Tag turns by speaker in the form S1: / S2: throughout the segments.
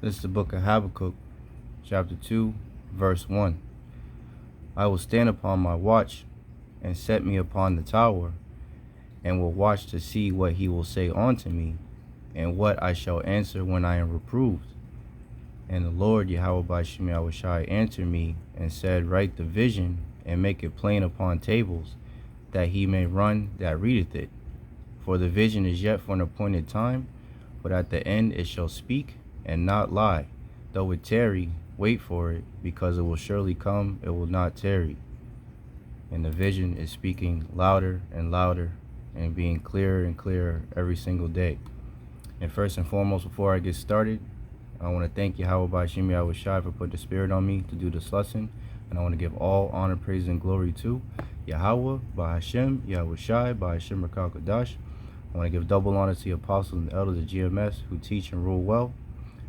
S1: This is the book of Habakkuk, chapter 2, verse 1. I will stand upon my watch and set me upon the tower, and will watch to see what he will say unto me, and what I shall answer when I am reproved. And the Lord Yahawah Bahasham Yahawashi answered me and said, Write the vision and make it plain upon tables, that he may run that readeth it. For the vision is yet for an appointed time, but at the end it shall speak and not lie. Though it tarry, wait for it, because it will surely come, it will not tarry. And the vision is speaking louder and louder and being clearer and clearer every single day. And first and foremost, before I get started, I want to thank Yahawah Bahasham Yahawashi for putting the spirit on me to do this lesson. And I want to give all honor, praise, and glory to Yahawah, Bahasham, Yahawashi, Bahasham Rakal Kadash. I want to give double honor to the apostles and the elders of GMS who teach and rule well.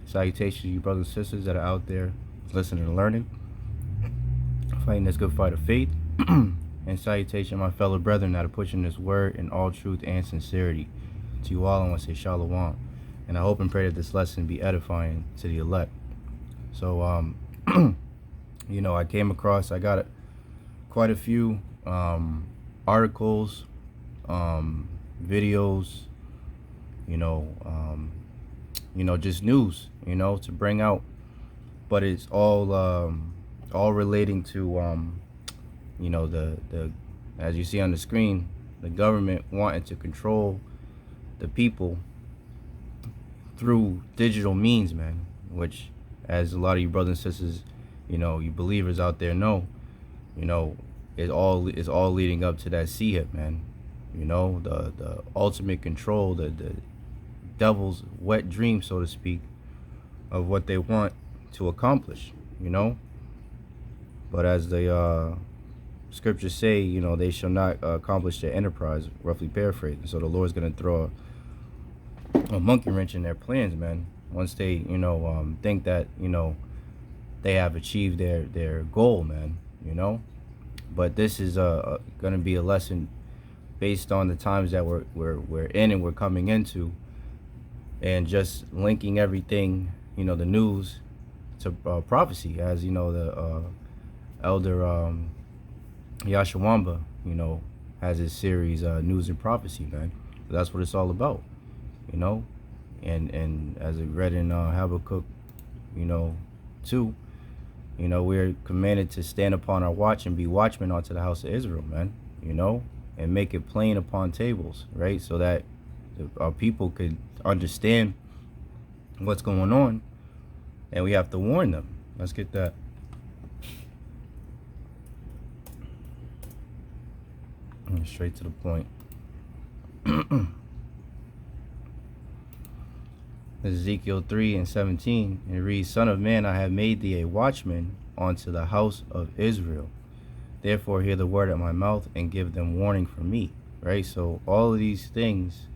S1: Salutations to you brothers and sisters that are out there listening and learning, fighting this good fight of faith. And salutation my fellow brethren that are pushing this word in all truth and sincerity. To you all, I want to say shalom. And I hope and pray that this lesson be edifying to the elect. So, you know, I came across, I got quite a few articles, videos, just news, to bring out, but it's all relating to, the as you see on the screen, the government wanting to control the people through digital means, man, which, as a lot of you brothers and sisters, you believers out there know, is all leading up to that hit, man. The ultimate control, the devil's wet dream, so to speak, of what they want to accomplish, But as the scriptures say, they shall not accomplish their enterprise, roughly paraphrasing. So the Lord's going to throw a monkey wrench in their plans, man. Once they, think that, they have achieved their goal, man, But this is going to be a lesson based on the times that we're in and we're coming into, and just linking everything, the news to prophecy, as the elder Yahawah, has his series News and Prophecy, man. That's what it's all about, and as I read in Habakkuk, 2, we're commanded to stand upon our watch and be watchmen unto the house of Israel, man, and make it plain upon tables, right? So that our people could understand what's going on, and we have to warn them. Let's get that. Straight to the point. Ezekiel 3:17, and it reads, Son of man, I have made thee a watchman unto the house of Israel. Therefore hear the word at my mouth and give them warning from me. Right? So all of these things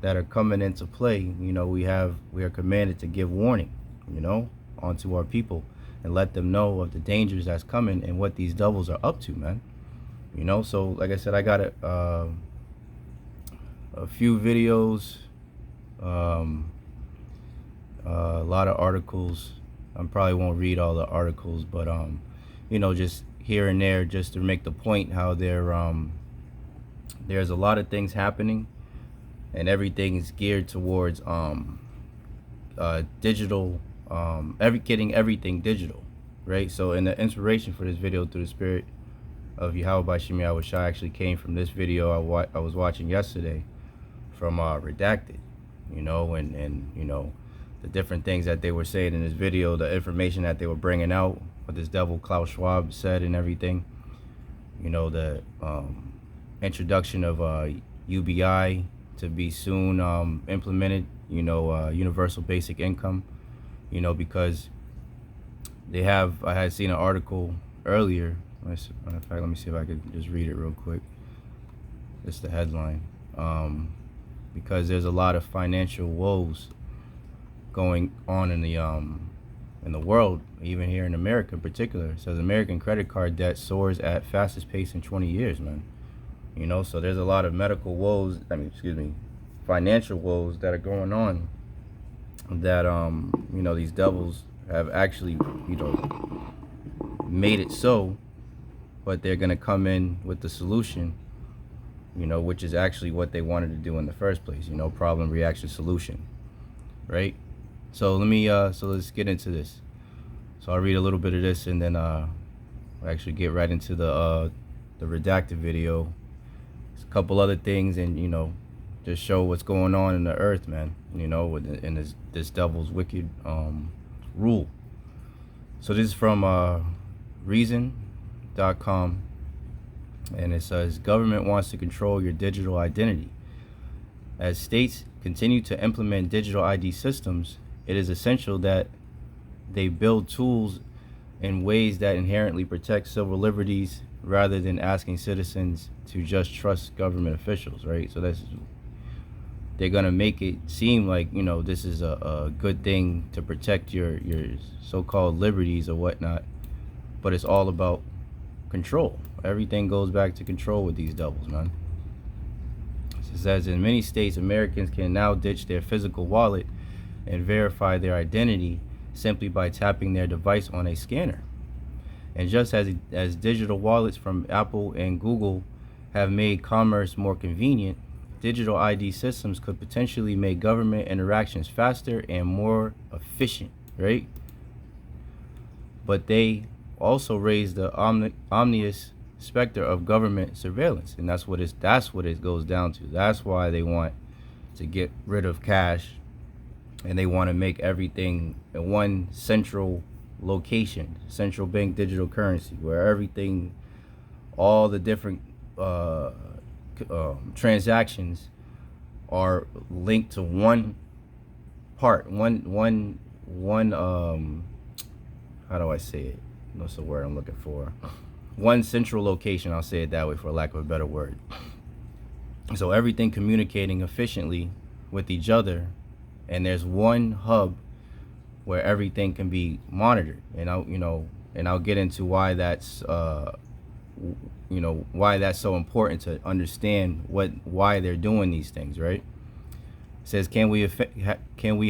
S1: that are coming into play, we are commanded to give warning, onto our people, and let them know of the dangers that's coming and what these devils are up to, man. So like I said, I got a few videos, a lot of articles. I probably won't read all the articles, but just here and there, just to make the point how there's a lot of things happening, and everything is geared towards digital, getting everything digital, right? So, and the inspiration for this video through the spirit of Yahawah Bahasham Yahawashi actually came from this video I was watching yesterday from Redacted, and the different things that they were saying in this video, the information that they were bringing out, what this devil Klaus Schwab said and everything, the introduction of UBI to be soon implemented, universal basic income, because they have, I had seen an article earlier. In fact, let me see if I could just read it real quick. It's the headline. Because there's a lot of financial woes going on in the world, even here in America in particular. It says American credit card debt soars at fastest pace in 20 years, man. So there's a lot of medical woes, financial woes that are going on that these devils have actually made it so, but they're gonna come in with the solution, which is actually what they wanted to do in the first place. Problem, reaction, solution, right? So let's get into this. So I'll read a little bit of this, and then I'll actually get right into the redacted video. There's a couple other things, and just show what's going on in the earth, man. In this devil's wicked rule. So this is from reason.com, and it says, government wants to control your digital identity. As states continue to implement digital ID systems, it is essential that they build tools in ways that inherently protect civil liberties rather than asking citizens to just trust government officials, right? So they're gonna make it seem like this is a good thing to protect your so-called liberties or whatnot, but it's all about control. Everything goes back to control with these devils, man. It says, in many states, Americans can now ditch their physical wallet and verify their identity simply by tapping their device on a scanner. And just as digital wallets from Apple and Google have made commerce more convenient, digital ID systems could potentially make government interactions faster and more efficient, right? But they also raise the ominous specter of government surveillance, and that's what it goes down to. That's why they want to get rid of cash, and they want to make everything in one central location, central bank digital currency, where everything, all the different transactions are linked to one part, one how do I say it? What's the word I'm looking for? One central location, I'll say it that way for lack of a better word. So everything communicating efficiently with each other, and there's one hub where everything can be monitored. And I'll get into why that's why that's so important to understand why they're doing these things, right? It says, can we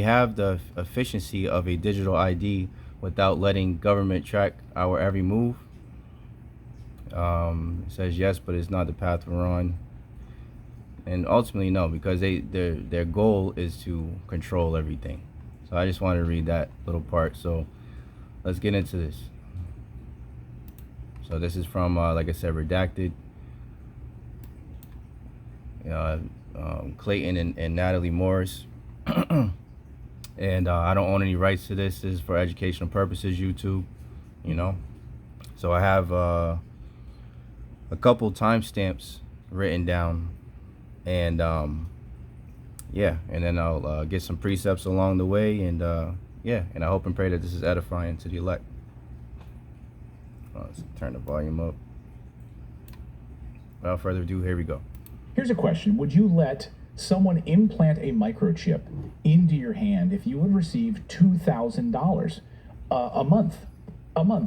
S1: have the efficiency of a digital ID without letting government track our every move? It says yes, but it's not the path we're on. And ultimately no, because their goal is to control everything. So I just wanted to read that little part. So let's get into this. So this is from, like I said, redacted. Clayton and Natalie Morris. And I don't own any rights to this. This is for educational purposes, YouTube. So I have a couple timestamps written down, and yeah, and then I'll get some precepts along the way, and yeah, and I hope and pray that this is edifying to the elect. Let's turn the volume up. Without further ado, here we go.
S2: Here's a question. Would you let someone implant a microchip into your hand if you would receive $2,000 a month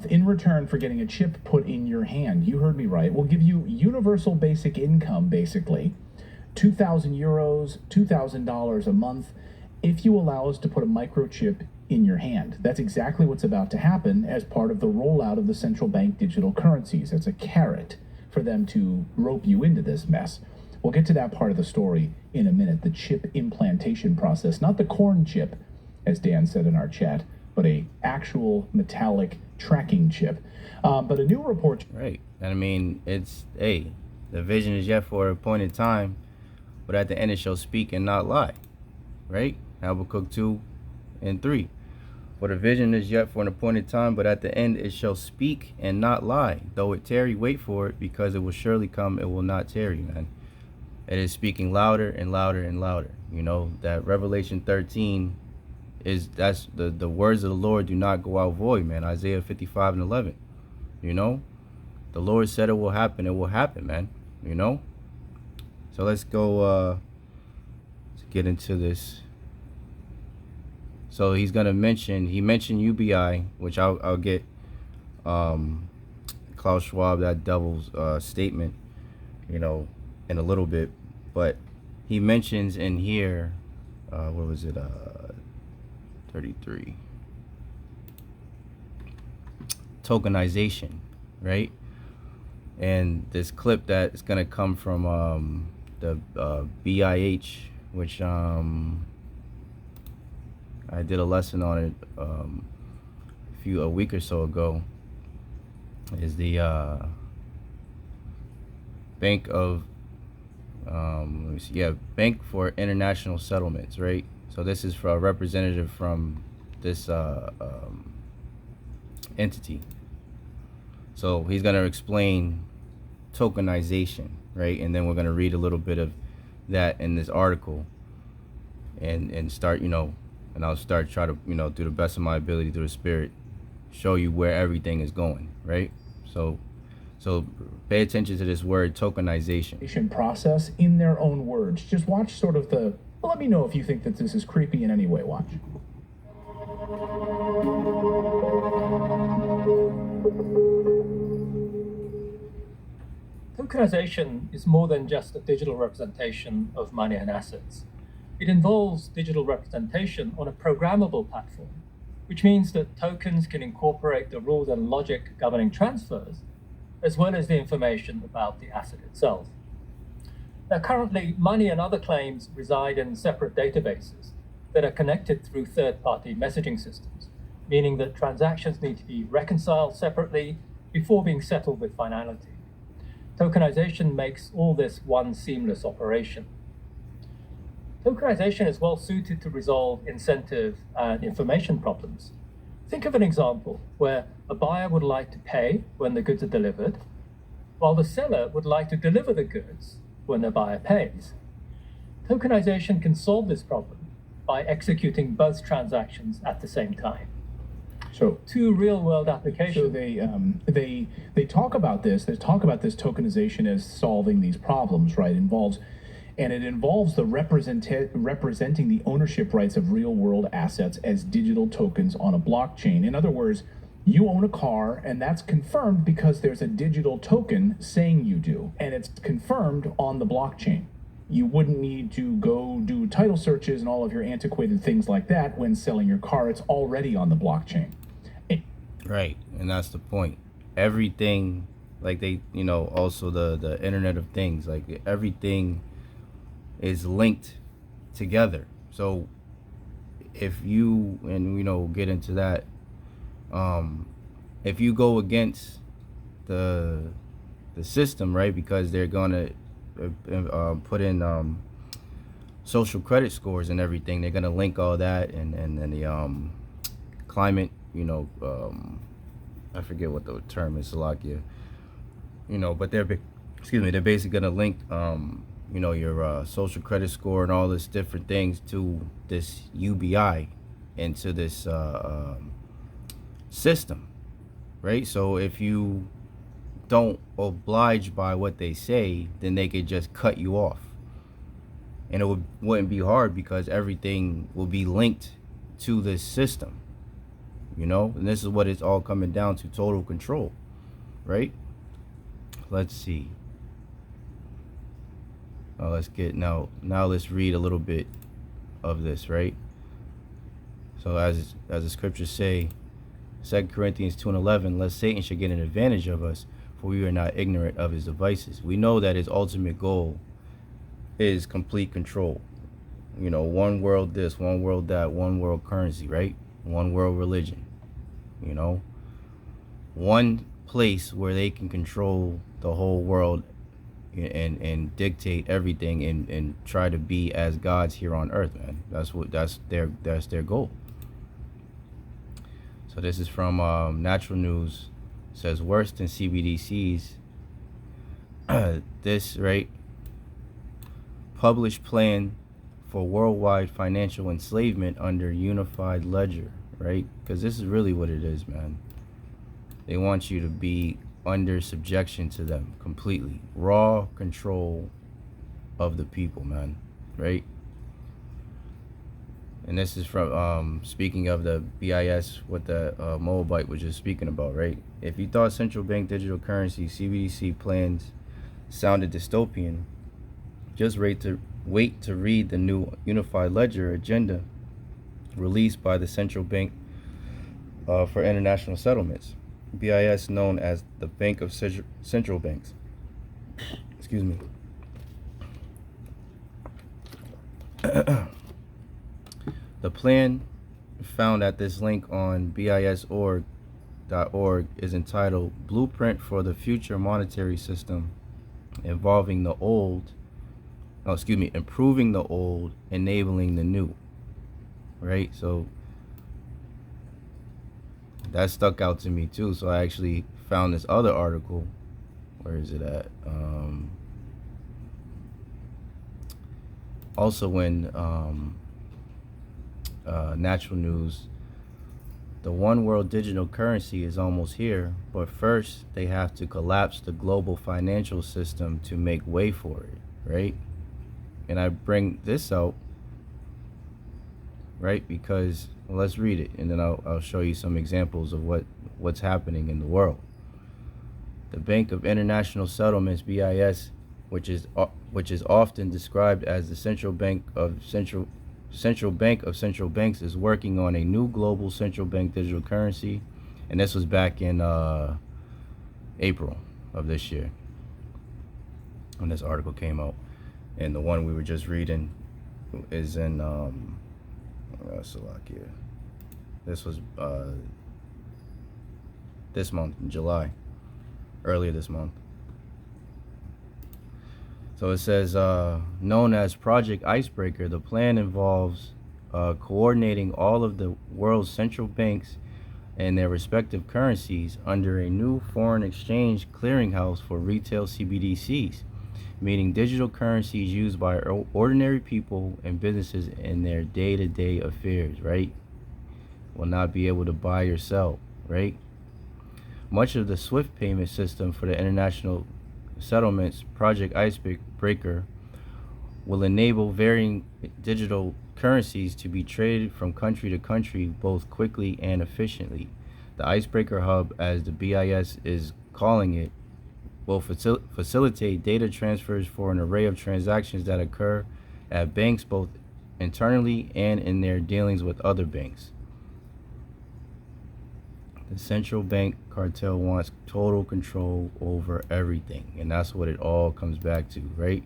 S2: in return for getting a chip put in your hand? You heard me right. We'll give you universal basic income, basically, 2,000 euros, $2,000 a month, if you allow us to put a microchip in your hand. That's exactly what's about to happen as part of the rollout of the central bank digital currencies. It's a carrot for them to rope you into this mess. We'll get to that part of the story in a minute, the chip implantation process, not the corn chip, as Dan said in our chat, but a actual metallic tracking chip. But a new report...
S1: Right. And I mean, it's, hey, the vision is yet for an appointed time, but at the end it shall speak and not lie. Right? Habakkuk 2:3. For the vision is yet for an appointed time, but at the end it shall speak and not lie. Though it tarry, wait for it, because it will surely come, it will not tarry, man. It is speaking louder and louder and louder. That Revelation 13 that's the words of the Lord do not go out void, man. Isaiah 55:11. The Lord said it will happen, man. So let's go to get into this. So he mentioned UBI, which I'll get Klaus Schwab, that devil's statement, in a little bit. But he mentions in here, what was it? 33. Tokenization, right? And this clip that is gonna come from the BIH, which I did a lesson on it a week or so ago, is the Bank of let me see, yeah, Bank for International Settlements, right? So this is for a representative from this entity. So he's going to explain tokenization, right? And then we're going to read a little bit of that in this article, and start, and I'll start try to, do the best of my ability through the Spirit, show you where everything is going, right? So pay attention to this word, tokenization.
S2: Process in their own words. Just watch sort of the, well, let me know if you think that this is creepy in any way. Watch.
S3: Tokenization is more than just a digital representation of money and assets. It involves digital representation on a programmable platform, which means that tokens can incorporate the rules and logic governing transfers, as well as the information about the asset itself. Now, currently, money and other claims reside in separate databases that are connected through third-party messaging systems, meaning that transactions need to be reconciled separately before being settled with finality. Tokenization makes all this one seamless operation. Tokenization is well suited to resolve incentive and information problems. Think of an example where a buyer would like to pay when the goods are delivered, while the seller would like to deliver the goods when the buyer pays. Tokenization can solve this problem by executing both transactions at the same time.
S2: So
S3: two real-world applications.
S2: So they talk about this. They talk about this tokenization as solving these problems, right? It involves the representing the ownership rights of real-world assets as digital tokens on a blockchain. In other words, you own a car, and that's confirmed because there's a digital token saying you do, and it's confirmed on the blockchain. You wouldn't need to go do title searches and all of your antiquated things like that when selling your car. It's already on the blockchain.
S1: Right, and that's the point. Everything, like they, also the Internet of Things, like everything is linked together. So if you, and we'll get into that, if you go against the system, right, because they're gonna put in social credit scores and everything, they're gonna link all that, and the climate, I forget what the term is, Salakia, but they're basically gonna link your social credit score and all this different things to this UBI, into this system, right? So if you don't oblige by what they say, then they could just cut you off, and it wouldn't be hard because everything will be linked to this system, and this is what it's all coming down to: total control, right? Let's see. Let's get now let's read a little bit of this, right? So as the scriptures say, 2 Corinthians 2:11, lest Satan should get an advantage of us, for we are not ignorant of his devices. We know that his ultimate goal is complete control. One world this, one world that, one world currency, right? One world religion. One place where they can control the whole world and dictate everything and try to be as gods here on earth, man. That's their goal. So this is from Natural News. It says worse than CBDCs. This, right? Published plan for worldwide financial enslavement under unified ledger, right? Because this is really what it is, man. They want you to be under subjection to them completely. Raw control of the people, man, right? And this is from, speaking of the BIS, what the Moabite was just speaking about, right? If you thought central bank digital currency, CBDC plans sounded dystopian, just wait to read the new unified ledger agenda released by the Central Bank for International Settlements, BIS, known as the Bank of Central Banks. Excuse me. The plan found at this link on bisorg.org is entitled Blueprint for the Future Monetary System, improving the old, enabling the new. Right? So that stuck out to me too. So I actually found this other article. Where is it at? Also in Natural News, the one world digital currency is almost here, but first they have to collapse the global financial system to make way for it, right? And I bring this out, right, because, well, let's read it, and then I'll show you some examples of what's happening in the world. The Bank of International Settlements, BIS, which is often described as the central bank of central banks, is working on a new global central bank digital currency, and this was back in April of this year when this article came out. And the one we were just reading is in Slovakia. This was this month, in July, earlier this month. So it says, known as Project Icebreaker, the plan involves coordinating all of the world's central banks and their respective currencies under a new foreign exchange clearinghouse for retail CBDCs, meaning digital currencies used by ordinary people and businesses in their day-to-day affairs, right? Will not be able to buy or sell, right? Much of the SWIFT payment system for the international settlements, Project Icebreaker, will enable varying digital currencies to be traded from country to country both quickly and efficiently. The Icebreaker Hub, as the BIS is calling it, will facilitate data transfers for an array of transactions that occur at banks both internally and in their dealings with other banks. The central bank cartel wants total control over everything, and that's what it all comes back to, right?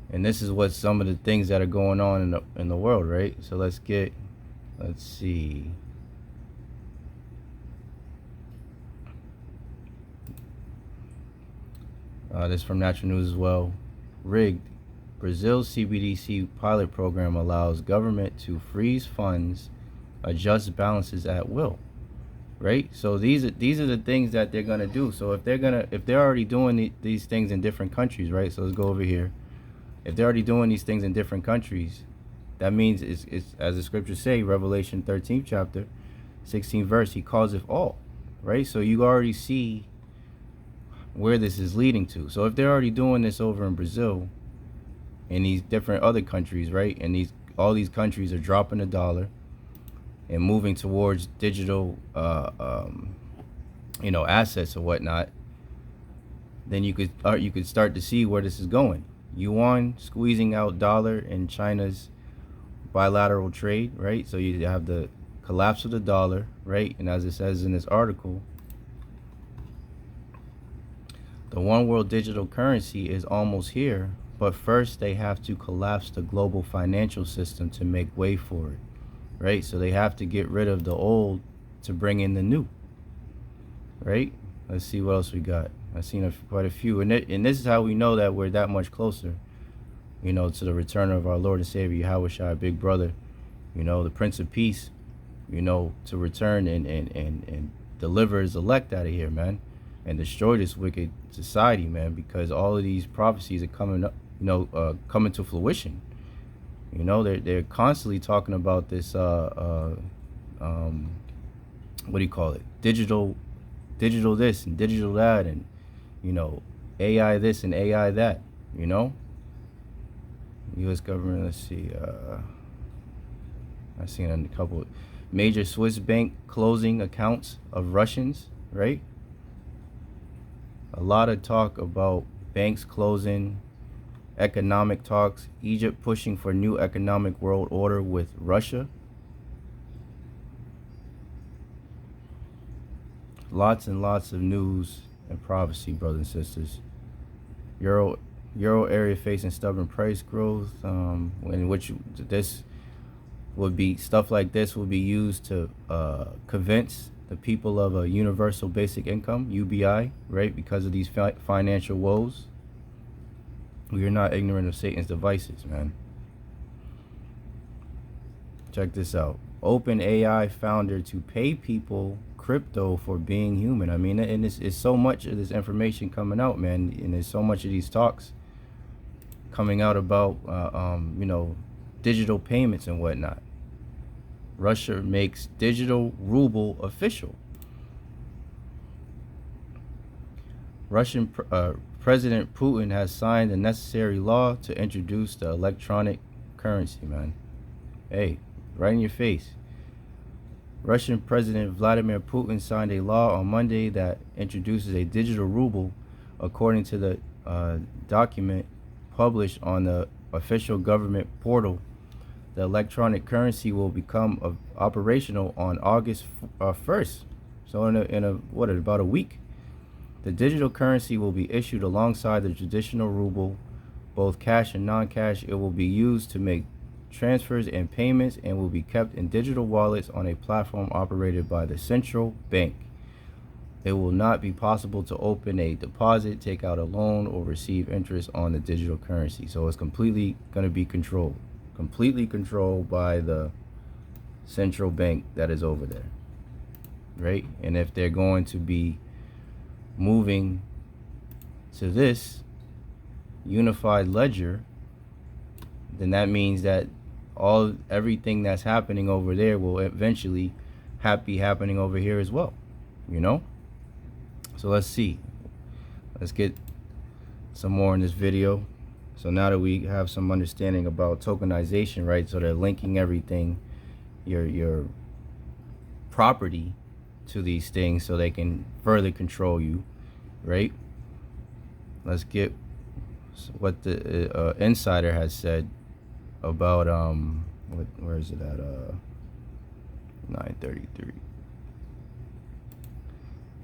S1: And this is what some of the things that are going on in the world, right? So let's see. This from Natural News as well. Rigged. Brazil's CBDC pilot program allows government to freeze funds, adjust balances at will. Right? So these are the things that they're gonna do. So if they're already doing these things in different countries, right? So let's go over here. If they're already doing these things in different countries, that means it's as the scriptures say, Revelation 13th chapter, 16th verse, he calls it all, right? So you already see where this is leading to. So if they're already doing this over in Brazil, in these different other countries, right? And all these countries are dropping the dollar and moving towards digital, assets or whatnot, then you could start to see where this is going. Yuan squeezing out dollar in China's bilateral trade, right? So you have the collapse of the dollar, right? And as it says in this article, the one world digital currency is almost here, but first they have to collapse the global financial system to make way for it. Right? So they have to get rid of the old to bring in the new. Right? Let's see what else we got. I've seen quite a few. And this is how we know that we're that much closer, to the return of our Lord and Savior, Yahawashi, big brother, the Prince of Peace, to return and deliver his elect out of here, man, and destroy this wicked society, man, because all of these prophecies are coming up, coming to fruition. They're constantly talking about this, what do you call it? Digital this and digital that, and, AI this and AI that, U.S. government, let's see, I've seen a couple major Swiss bank closing accounts of Russians, right? A lot of talk about banks closing, economic talks, Egypt pushing for new economic world order with Russia, lots and lots of news and prophecy, brothers and sisters. Euro area facing stubborn price growth, in which this would be, stuff like this will be used to convince the people of a universal basic income, UBI, right? Because of these financial woes. We are not ignorant of Satan's devices, man. Check this out. OpenAI founder to pay people crypto for being human. I mean, and it's so much of this information coming out, man, and there's so much of these talks coming out about you know, digital payments and whatnot. Russia makes digital ruble official. Russian President Putin has signed the necessary law to introduce the electronic currency, man. Hey, right in your face. Russian President Vladimir Putin signed a law on Monday that introduces a digital ruble. According to the document published on the official government portal, the electronic currency will become operational on August 1st. So in about a week. The digital currency will be issued alongside the traditional ruble, both cash and non-cash. It will be used to make transfers and payments and will be kept in digital wallets on a platform operated by the central bank. It will not be possible to open a deposit, take out a loan, or receive interest on the digital currency. So it's completely going to be completely controlled by the central bank that is over there, right? And if they're going to be moving to this unified ledger, then that means that everything that's happening over there will eventually be happening over here as well, you know? So let's see. Let's get some more in this video. So now that we have some understanding about tokenization, right? So they're linking everything, your property, to these things so they can further control you, right? Let's get what the insider has said about where is it at 9:33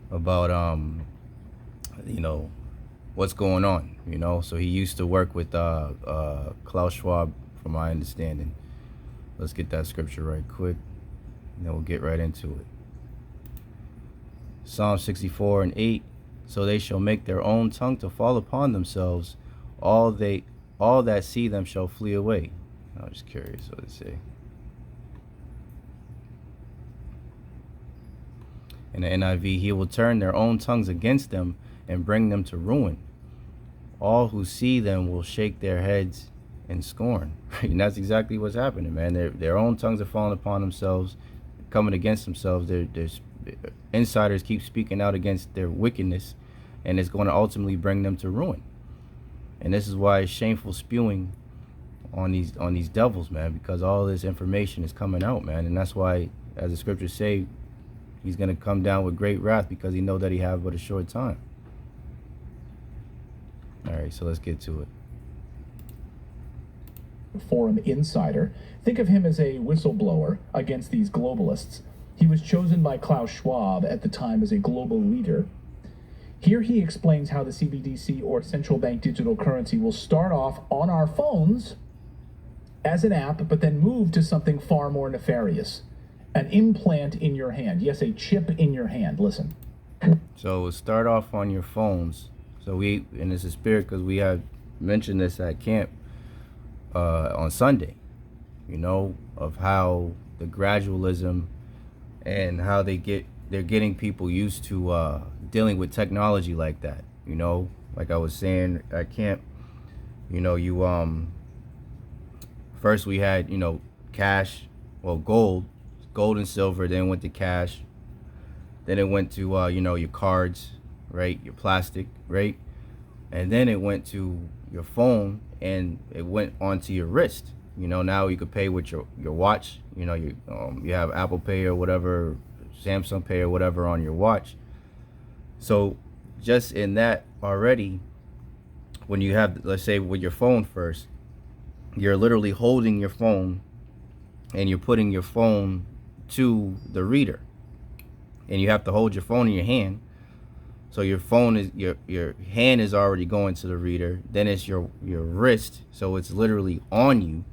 S1: about you know, what's going on, you know. So he used to work with Klaus Schwab, from my understanding. Let's get that scripture right quick, and then we'll get right into it. Psalm 64:8. So they shall make their own tongue to fall upon themselves. All that see them shall flee away. I was just curious what it say. In the NIV, he will turn their own tongues against them and bring them to ruin. All who see them will shake their heads in scorn. And that's exactly what's happening, man. Their own tongues are falling upon themselves, coming against themselves. There's insiders keep speaking out against their wickedness, and it's going to ultimately bring them to ruin. And this is why it's shameful spewing on these devils, man, because all this information is coming out, man. And that's why, as the scriptures say, he's going to come down with great wrath, because he know that he have but a short time. All right, so let's get to it.
S2: Forum insider. Think of him as a whistleblower against these globalists. He was chosen by Klaus Schwab at the time as a global leader. Here he explains how the CBDC, or central bank digital currency, will start off on our phones as an app, but then move to something far more nefarious. An implant in your hand. Yes, a chip in your hand. Listen.
S1: So we'll start off on your phones. So and it's a spirit, because we have mentioned this at camp on Sunday, you know, of how the gradualism and how they're getting people used to dealing with technology like that, you know. Like I was saying at camp, you know, first we had, you know, cash, well, gold and silver, then went to cash, then it went to you know, your cards, right, your plastic, right, and then it went to your phone, and it went onto your wrist. You know, now you could pay with your watch. You know, you have Apple Pay or whatever, Samsung Pay or whatever on your watch. So just in that already, when you have, let's say with your phone first, you're literally holding your phone and you're putting your phone to the reader. and you have to hold your phone in your hand. So your phone is your hand is already going to the reader. Then it's your wrist, so it's literally on you,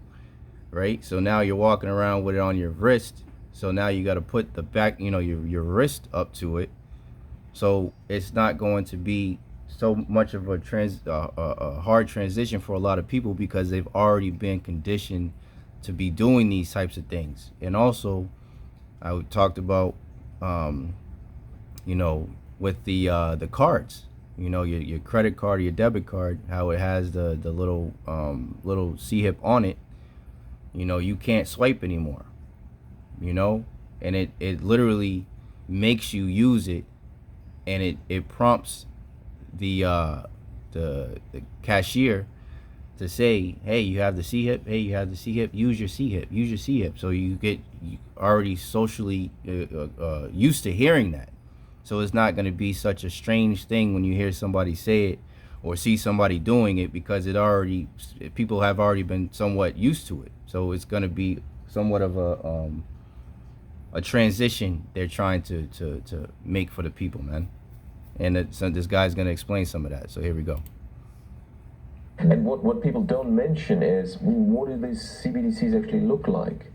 S1: right? So now you're walking around with it on your wrist. So now you got to put the back, your wrist up to it. So it's not going to be so much of a hard transition for a lot of people because they've already been conditioned to be doing these types of things. And also, I talked about, with the cards, your credit card or your debit card, how it has the little C hip on it. You can't swipe anymore. And it literally makes you use it, and it prompts the cashier to say, hey, you have the C hip. Hey, you have the C hip. Use your C hip. Use your C hip. So you already socially used to hearing that. So it's not going to be such a strange thing when you hear somebody say it or see somebody doing it, because people have already been somewhat used to it. So it's going to be somewhat of a transition they're trying to make for the people, man. And so this guy's going to explain some of that. So here we go.
S4: And what people don't mention is, what do these CBDCs actually look like?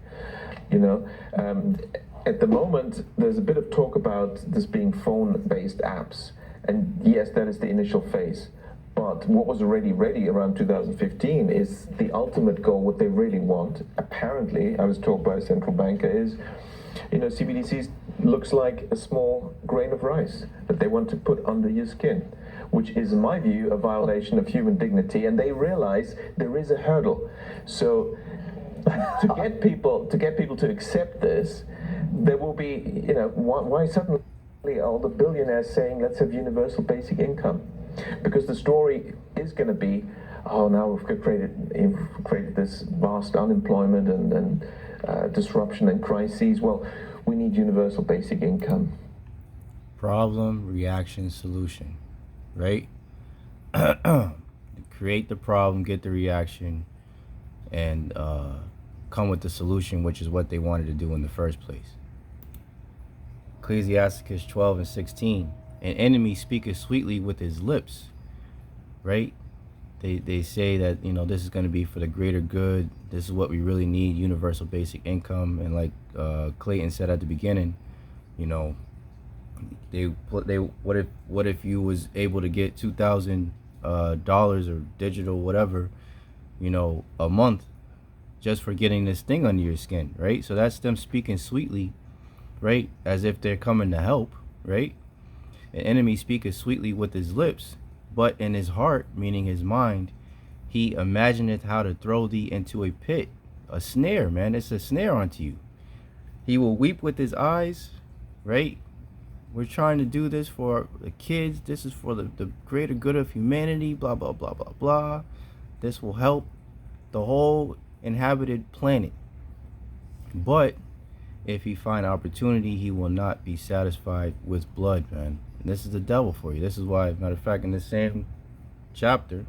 S4: At the moment, there's a bit of talk about this being phone-based apps. And yes, that is the initial phase. But what was already ready around 2015 is the ultimate goal. What they really want, apparently, I was told by a central banker, is, CBDCs looks like a small grain of rice that they want to put under your skin, which is, in my view, a violation of human dignity. And they realize there is a hurdle. So to get people to accept this, there will be, why suddenly all the billionaires saying, let's have universal basic income? Because the story is going to be, oh, now we've created this vast unemployment and disruption and crises. Well, we need universal basic income.
S1: Problem, reaction, solution, right? Create the problem, get the reaction, and come with the solution, which is what they wanted to do in the first place. Ecclesiasticus 12:16. An enemy speaketh sweetly with his lips, right? They say that, this is going to be for the greater good. This is what we really need, universal basic income. And like Clayton said at the beginning, what if you was able to get $2,000 or digital whatever, a month, just for getting this thing under your skin, right? So that's them speaking sweetly, right? As if they're coming to help, right? An enemy speaketh sweetly with his lips, but in his heart, meaning his mind, he imagineth how to throw thee into a pit, a snare, man. It's a snare unto you. He will weep with his eyes, right? We're trying to do this for the kids. This is for the greater good of humanity, blah, blah, blah, blah, blah. This will help the whole inhabited planet. But if he find opportunity, he will not be satisfied with blood, man. And this is the devil for you. This is why, matter of fact, in the same chapter,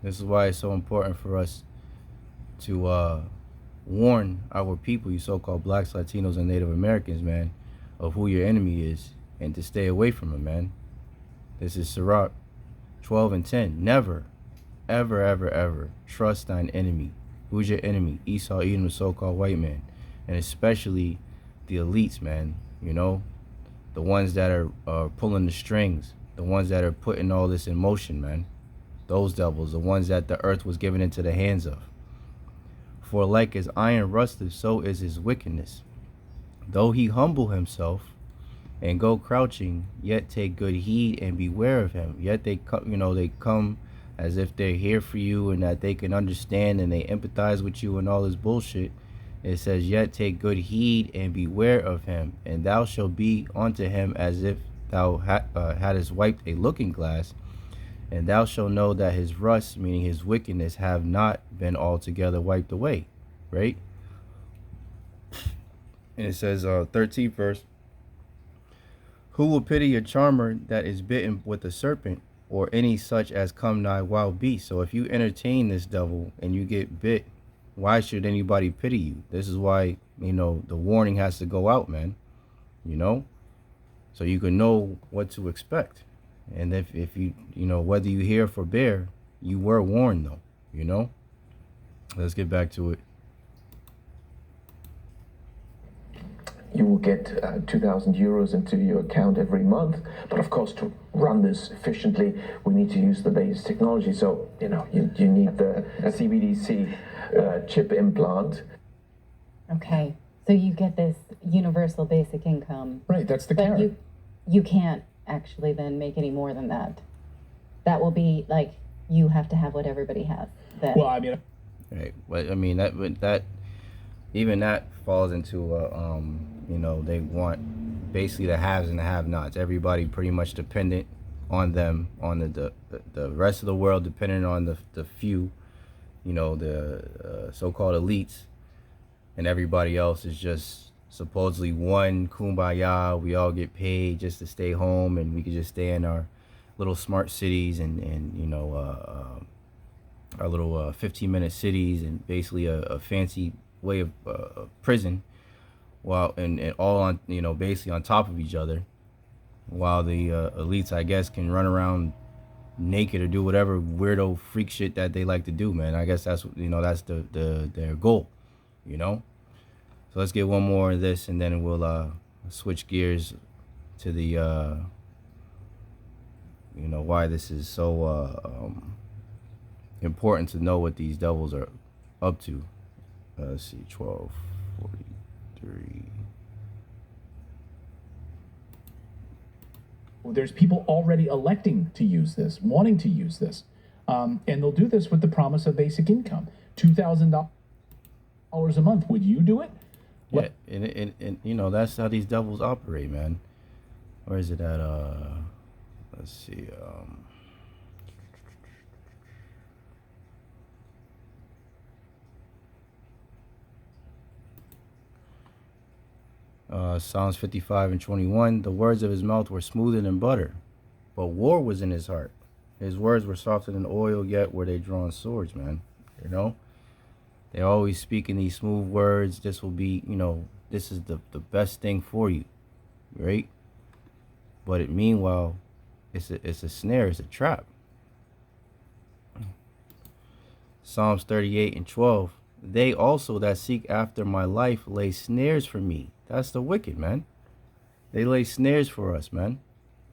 S1: this is why it's so important for us to warn our people, you so-called blacks, Latinos, and Native Americans, man, of who your enemy is, and to stay away from him, man. This is Sirach 12:10. Never, ever, ever, ever trust thine enemy. Who's your enemy? Esau, Edom, the so-called white man. And especially the elites, man. The ones that are pulling the strings. The ones that are putting all this in motion, man. Those devils, the ones that the earth was given into the hands of. For like as iron rusteth, so is his wickedness. Though he humble himself and go crouching, yet take good heed and beware of him. Yet they come as if they're here for you and that they can understand and they empathize with you and all this bullshit. It says, yet take good heed and beware of him, and thou shalt be unto him as if thou hadst wiped a looking glass, and thou shalt know that his rust, meaning his wickedness, have not been altogether wiped away, right? And it says, 13th verse, who will pity a charmer that is bitten with a serpent, or any such as come nigh wild beast? So if you entertain this devil and you get bit why should anybody pity you? This is why, the warning has to go out, man. You know, so you can know what to expect. And if you, whether you hear or forbear, you were warned, though. Let's get back to it.
S4: You will get 2,000 euros into your account every month. But of course, to run this efficiently, we need to use the latest technology. So, you need the CBDC chip implant.
S5: Okay, so you get this universal basic income.
S2: Right, that's the
S5: but
S2: carrot.
S5: you can't actually then make any more than that. That will be like you have to have what everybody has. Then.
S2: Well, I mean,
S1: Right. But I mean that even that falls into they want basically the haves and the have-nots. Everybody pretty much dependent on them, on the rest of the world dependent on the few, the so-called elites, and everybody else is just supposedly one kumbaya. We all get paid just to stay home, and we can just stay in our little smart cities and our little 15-minute cities, and basically a fancy way of prison, while and all on basically on top of each other, while the elites, I guess, can run around naked or do whatever weirdo freak shit that they like to do, man. I guess that's that's their goal, So let's get one more of this, and then we'll switch gears to the why this is so important to know what these devils are up to. Let's see, 12:43.
S2: there's people already electing to use this, wanting to use this. And they'll do this with the promise of basic income, $2,000 a month. Would you do it?
S1: Yeah, and that's how these devils operate, man. Where is it at? Let's see. Psalms 55:21. The words of his mouth were smoother than butter, but war was in his heart. His words were softer than oil, yet were they drawn swords, man. They're always speaking these smooth words. This will be, this is the best thing for you, right? But meanwhile, it's a snare, it's a trap. Psalms 38:12. They also that seek after my life lay snares for me. That's the wicked, man. They lay snares for us, man.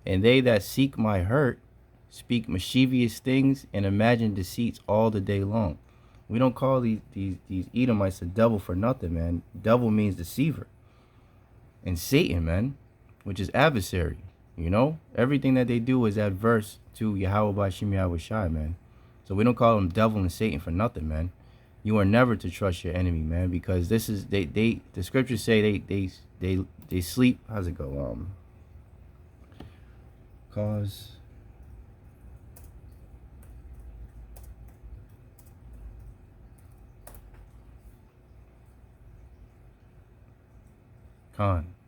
S1: And they that seek my hurt speak mischievous things and imagine deceits all the day long. We don't call these Edomites the devil for nothing, man. Devil means deceiver. And Satan, man, which is adversary. Everything that they do is adverse to Yahawah, Bahasham, Yahawashi, man. So we don't call them devil and Satan for nothing, man. You are never to trust your enemy, man, because this is the scriptures say they sleep. How's it go? Cause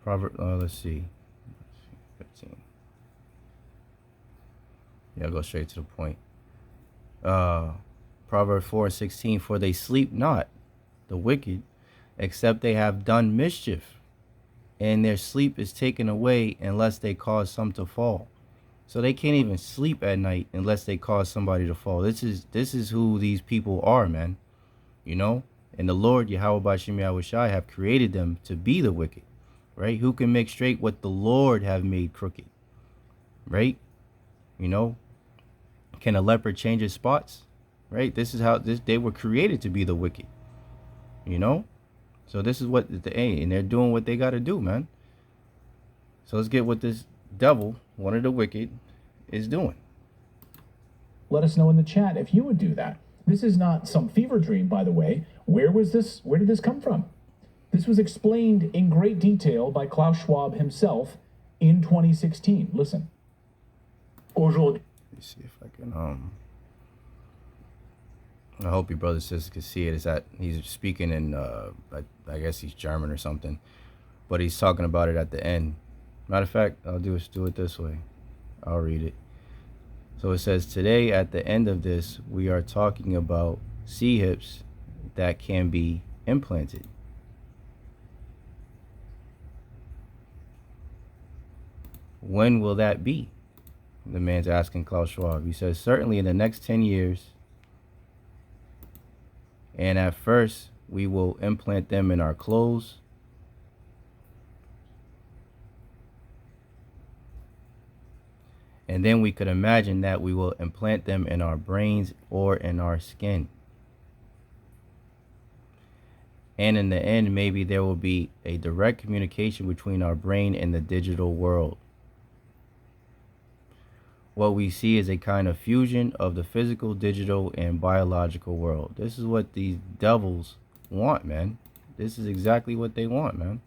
S1: Proverb. Let's see. 15. Yeah, I'll go straight to the point. Proverbs 4:16. For they sleep not, the wicked, except they have done mischief, and their sleep is taken away unless they cause some to fall. So they can't even sleep at night unless they cause somebody to fall. This is who these people are, man. And the Lord, Yahawah, Bahasham, Yahawashi, have created them to be the wicked, right? Who can make straight what the Lord have made crooked, right? Can a leopard change his spots? Right? This is how they were created to be the wicked. So this is what and they're doing what they got to do, man. So let's get what this devil, one of the wicked, is doing.
S2: Let us know in the chat if you would do that. This is not some fever dream, by the way. Where did this come from? This was explained in great detail by Klaus Schwab himself in 2016. Listen.
S1: Let me see if I can I hope your brother and sisters can see it. Is that he's speaking in I guess he's German or something, but he's talking about it at the end. Matter of fact, I'll do it this way. I'll read it. So it says, today at the end of this, we are talking about sea hips that can be implanted. When will that be? The man's asking Klaus Schwab. He says, certainly in the next 10 years. And at first, we will implant them in our clothes. And then we could imagine that we will implant them in our brains or in our skin. And in the end, maybe there will be a direct communication between our brain and the digital world. What we see is a kind of fusion of the physical, digital, and biological world. This is what these devils want, man. This is exactly what they want, man.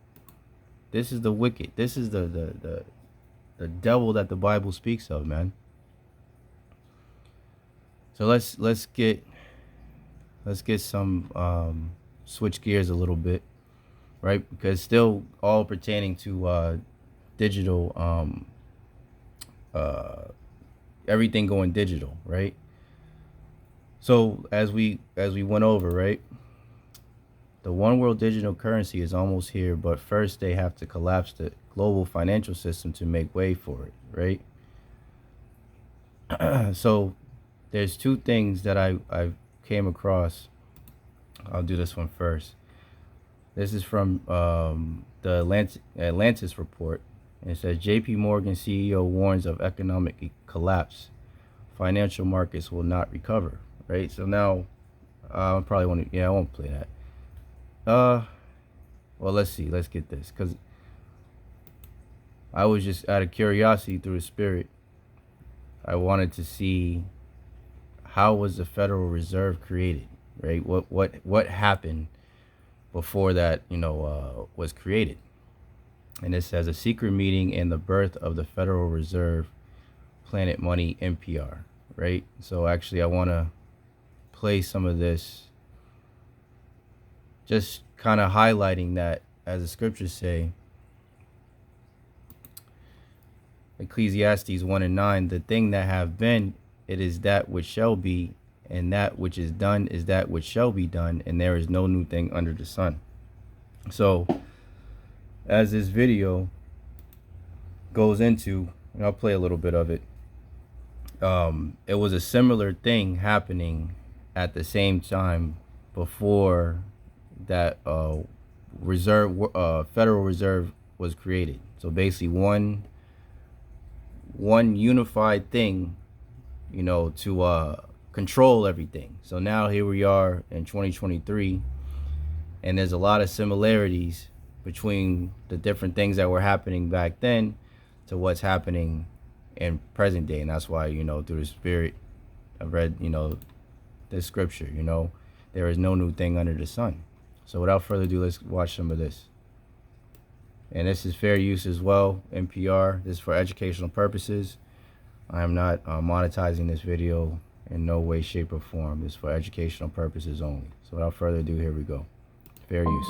S1: This is the wicked. This is the devil that the Bible speaks of, man. So let's get some switch gears a little bit, right? Because still all pertaining to digital, everything going digital, right? So as we went over, right, the one world digital currency is almost here, but first they have to collapse the global financial system to make way for it, right? So there's two things that I came across. I'll do this one first. This is from the Atlantis report. And it says JP Morgan CEO warns of economic collapse. Financial markets will not recover. Right. So now I probably want to. Yeah, I won't play that. Well, let's see. Let's get this, because I was just out of curiosity through the spirit. I wanted to see how was the Federal Reserve created. Right. What happened before that, was created. And it says a secret meeting and the birth of the Federal Reserve, Planet Money, NPR, right? So actually I want to play some of this, just kind of highlighting that, as the scriptures say, Ecclesiastes 1:9, the thing that have been, it is that which shall be, and that which is done is that which shall be done, and there is no new thing under the sun. So as this video goes into, and I'll play a little bit of it, it was a similar thing happening at the same time before that Federal Reserve was created. So basically one unified thing, to control everything. So now here we are in 2023, and there's a lot of similarities between the different things that were happening back then to what's happening in present day. And that's why, through the spirit, I've read, this scripture, there is no new thing under the sun. So without further ado, let's watch some of this. And this is fair use as well, NPR. This is for educational purposes. I am not monetizing this video in no way, shape, or form. This is for educational purposes only. So without further ado, here we go. Fair use.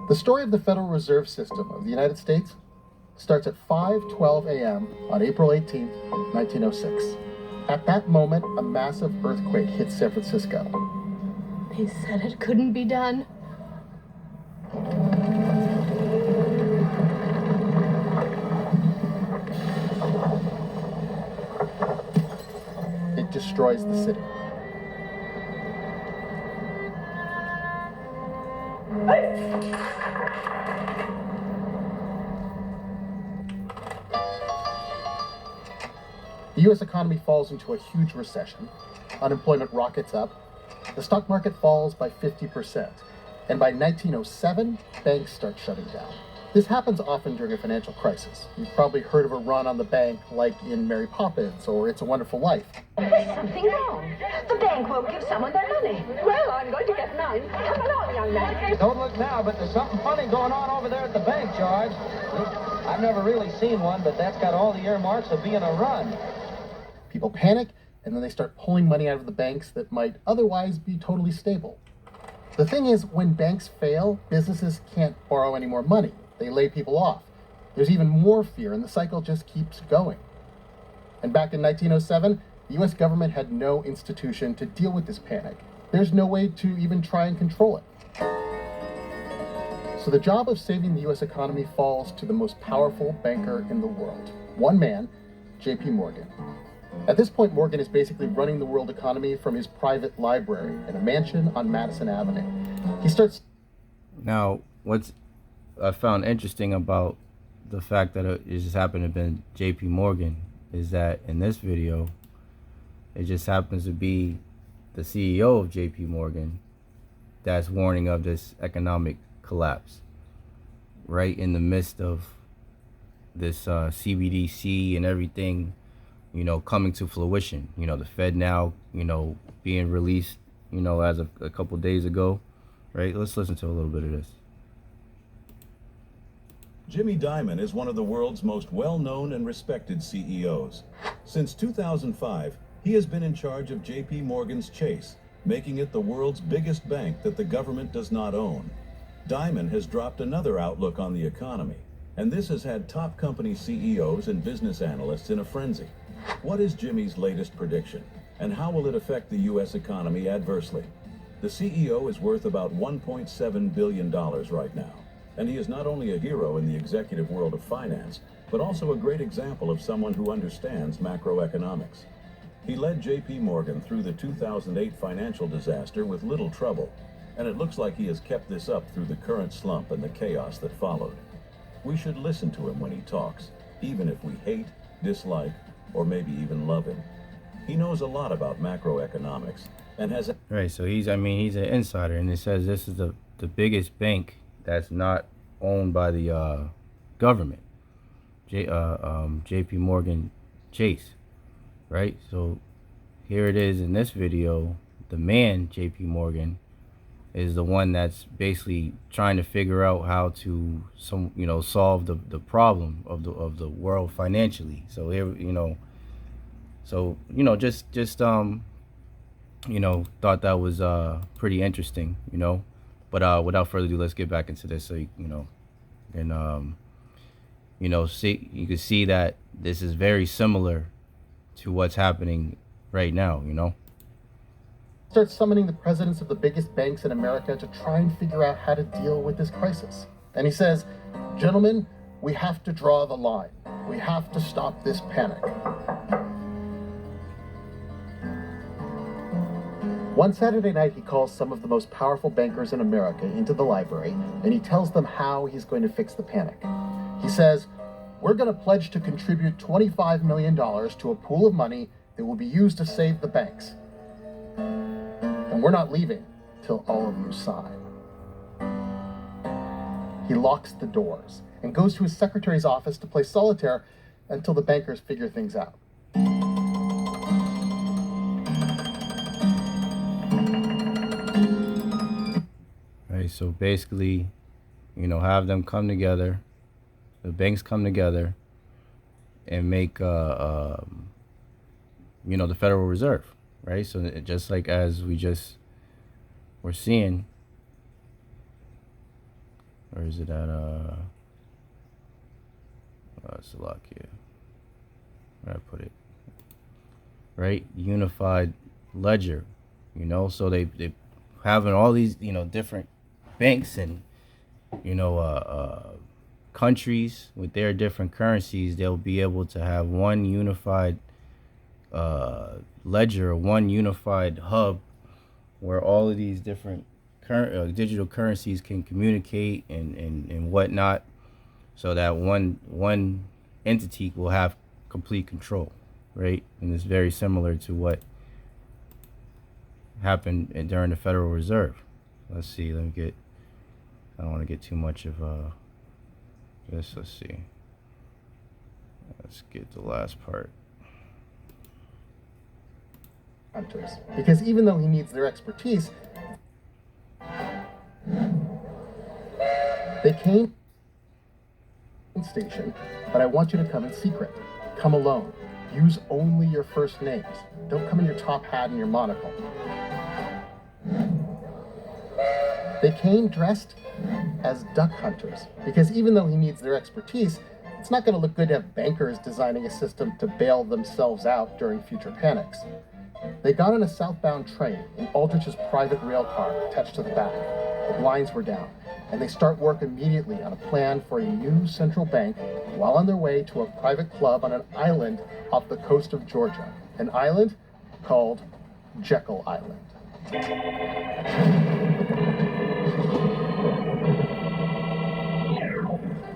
S6: The story of the Federal Reserve System of the United States starts at 5:12 a.m. on April 18, 1906. At that moment, a massive earthquake hit San Francisco.
S7: They said it couldn't be done.
S6: It destroys the city. The U.S. economy falls into a huge recession. Unemployment rockets up. The stock market falls by 50%. And by 1907, banks start shutting down. This happens often during a financial crisis. You've probably heard of a run on the bank like in Mary Poppins or It's a Wonderful Life.
S7: There's something wrong. The bank won't give someone their money. Well, I'm going to get mine. Come along, young man.
S8: Don't look now, but there's something funny going on over there at the bank, George. I've never really seen one, but that's got all the earmarks of being a run.
S6: People panic, and then they start pulling money out of the banks that might otherwise be totally stable. The thing is, when banks fail, businesses can't borrow any more money. They lay people off. There's even more fear, and the cycle just keeps going. And back in 1907, the U.S. government had no institution to deal with this panic. there's no way to even try and control it. So the job of saving the US economy falls to the most powerful banker in the world. One man, JP Morgan. At this point, Morgan is basically running the world economy from his private library in a mansion on Madison Avenue. He starts...
S1: Now, what's I found interesting about the fact that it just happened to have been JP Morgan is that in this video, it just happens to be the CEO of JP Morgan that's warning of this economic collapse right in the midst of this CBDC and everything, you know, coming to fruition. You know, the Fed now, you know, being released, you know, as of a couple days ago, right? Let's listen to a little bit of this.
S9: Jimmy Dimon is one of the world's most well-known and respected CEOs. Since 2005, he has been in charge of JP Morgan's Chase, making it the world's biggest bank that the government does not own. Dimon has dropped another outlook on the economy, and this has had top company CEOs and business analysts in a frenzy. What is Jimmy's latest prediction, and how will it affect the U.S. economy adversely? The CEO is worth about $1.7 billion right now, and he is not only a hero in the executive world of finance, but also a great example of someone who understands macroeconomics. He led JP Morgan through the 2008 financial disaster with little trouble, and it looks like he has kept this up through the current slump and the chaos that followed. We should listen to him when he talks, even if we hate, dislike, or maybe even love him. He knows a lot about macroeconomics and has...
S1: Right, so he's an insider, and it says this is the biggest bank that's not owned by the government, JP Morgan Chase, right? So here it is in this video. The man, JP Morgan, is the one that's basically trying to figure out how to solve the problem of the world financially. So here, thought that was pretty interesting, but without further ado, let's get back into this. So you can see that this is very similar to what's happening right now.
S6: Starts summoning the presidents of the biggest banks in America to try and figure out how to deal with this crisis. And he says, gentlemen, we have to draw the line. We have to stop this panic. One Saturday night, he calls some of the most powerful bankers in America into the library, and he tells them how he's going to fix the panic. He says, we're going to pledge to contribute $25 million to a pool of money that will be used to save the banks. And we're not leaving till all of you sign. He locks the doors and goes to his secretary's office to play solitaire until the bankers figure things out.
S1: Right, so basically, have them come together, the banks come together, and make the Federal Reserve. Right, so just like as we just were seeing, or is it at Slovakia? Where I put it? Right, unified ledger. So they having all these different banks and countries with their different currencies. They'll be able to have one unified ledger, one unified hub where all of these different digital currencies can communicate and whatnot, so that one entity will have complete control, right? And it's very similar to what happened during the Federal Reserve. Let's see, I don't want to get too much of this. Let's see, let's get the last part.
S6: Because even though he needs their expertise, they came station, but I want you to come in secret. Come alone. Use only your first names. Don't come in your top hat and your monocle. They came dressed as duck hunters, because even though he needs their expertise, it's not going to look good to have bankers designing a system to bail themselves out during future panics. They got on a southbound train in Aldrich's private rail car attached to the back. The blinds were down, and they start work immediately on a plan for a new central bank while on their way to a private club on an island off the coast of Georgia, an island called Jekyll Island.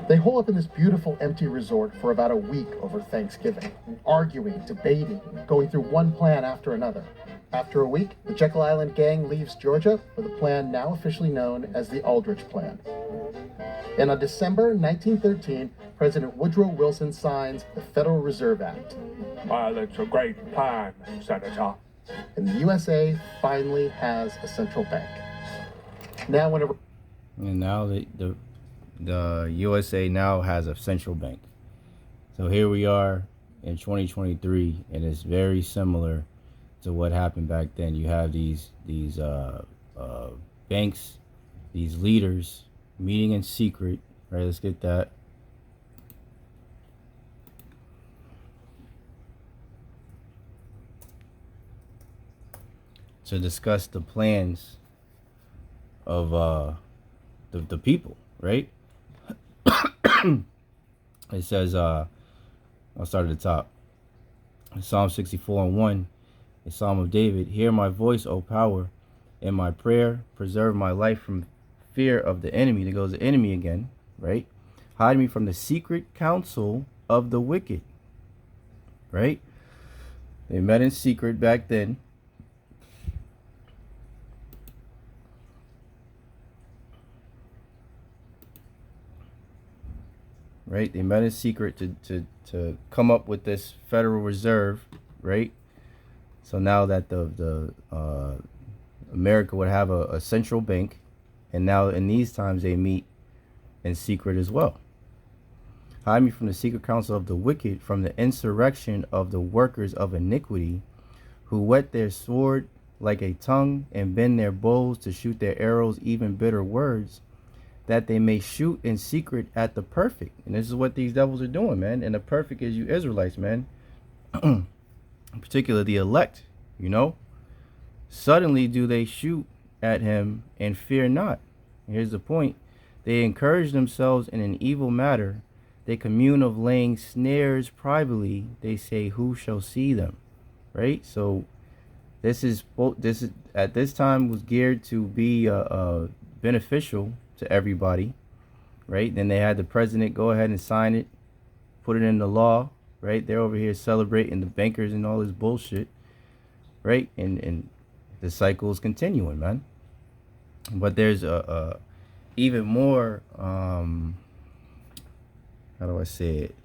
S6: They hole up in this beautiful empty resort for about a week over Thanksgiving, arguing, debating, going through one plan after another. After a week, the Jekyll Island gang leaves Georgia with a plan now officially known as the Aldrich Plan. And on December 1913, President Woodrow Wilson signs the Federal Reserve Act.
S10: Well, it's a great plan, Senator.
S6: And the USA finally has a central bank. Now, whenever...
S1: And now the USA now has a central bank. So here we are in 2023, and it's very similar to what happened back then. You have these banks, these leaders meeting in secret. Right, let's get that. To discuss the plans of the people, right? It says, I'll start at the top. Psalm 64:1, a Psalm of David. Hear my voice, O power, in my prayer. Preserve my life from fear of the enemy. There goes the enemy again, right? Hide me from the secret counsel of the wicked, right? They met in secret back then. Right, they met in secret to come up with this Federal Reserve, right? So now that the America would have a central bank, and now in these times they meet in secret as well. Hide me from the secret counsel of the wicked, from the insurrection of the workers of iniquity, who whet their sword like a tongue and bend their bows to shoot their arrows, even bitter words, that they may shoot in secret at the perfect. And this is what these devils are doing, man. And the perfect is you Israelites, man. In particular, the elect, you know. Suddenly do they shoot at him and fear not. Here's the point. They encourage themselves in an evil matter. They commune of laying snares privately. They say, who shall see them? Right? So this is at this time was geared to be beneficial to everybody, right? Then they had the president go ahead and sign it, put it into law, right? They're over here celebrating the bankers and all this bullshit, right? And the cycle is continuing, man. But there's a even more, how do I say it?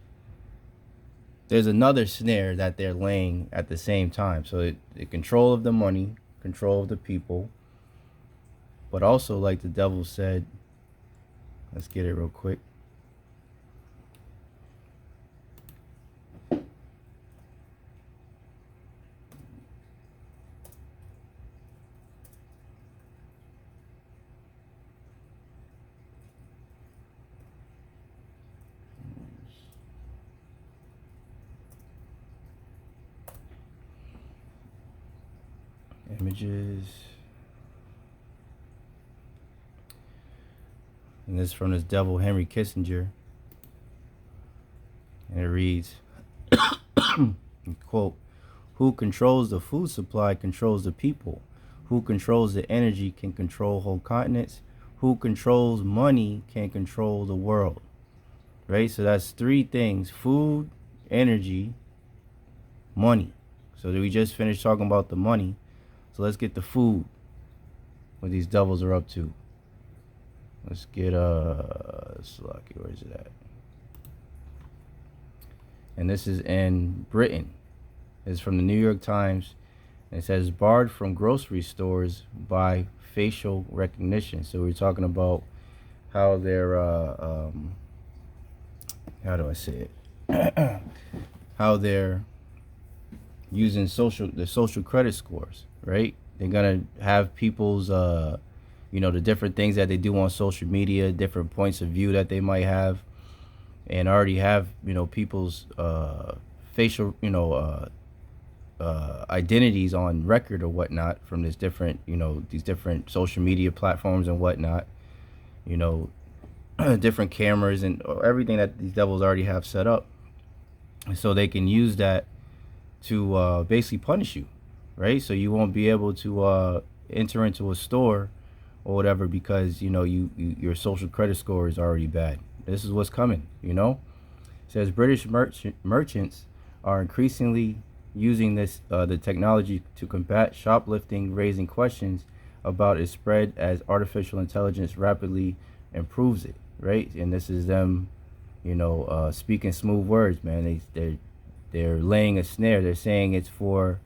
S1: There's another snare that they're laying at the same time. So the control of the money, control of the people, but also, like the devil said, let's get it real quick. Images. And this is from this devil, Henry Kissinger. And it reads, quote, who controls the food supply controls the people. Who controls the energy can control whole continents. Who controls money can control the world. Right? So that's three things: food, energy, money. So we just finished talking about the money. So let's get the food. What these devils are up to. Let's get Slocky, where is it at? And this is in Britain. It's from the New York Times. And it says barred from grocery stores by facial recognition. So we're talking about how they're how do I say it? How they're using the social credit scores, right? They're gonna have people's you know, the different things that they do on social media, different points of view that they might have, and already have, you know, people's facial, you know, identities on record or whatnot from this different, these different social media platforms and whatnot, different cameras and everything that these devils already have set up, so they can use that to basically punish you, right? So you won't be able to enter into a store or whatever because your social credit score is already bad. This is what's coming. It says British merchants are increasingly using the technology to combat shoplifting, raising questions about its spread as artificial intelligence rapidly improves it, right? And this is them, speaking smooth words, man. They're laying a snare. They're saying it's for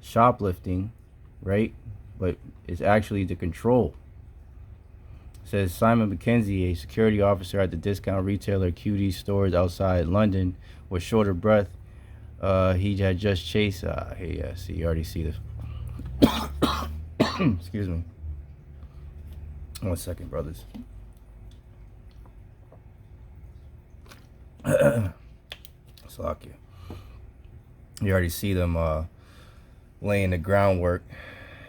S1: shoplifting, right? But it's actually to control. It says Simon McKenzie, a security officer at the discount retailer QD stores outside London, was short of breath. He had just chased. Hey, yeah, see, you already see this. Excuse me. 1 second, brothers. Slack you. You already see them laying the groundwork.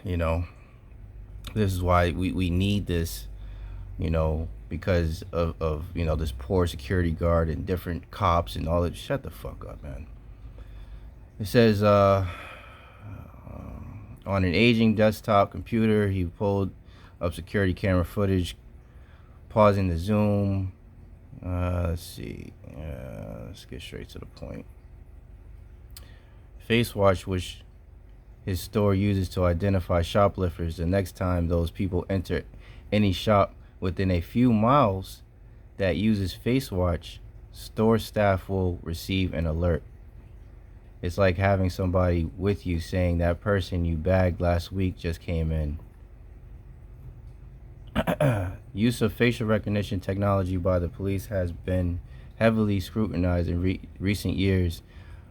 S1: This is why we need this. Because of this poor security guard and different cops and all that. Shut the fuck up, man. It says on an aging desktop computer, he pulled up security camera footage, pausing the zoom. Let's see. Let's get straight to the point. FaceWatch, which his store uses to identify shoplifters, the next time those people enter any shop within a few miles that uses FaceWatch, store staff will receive an alert. It's like having somebody with you saying that person you bagged last week just came in. Use of facial recognition technology by the police has been heavily scrutinized in recent years,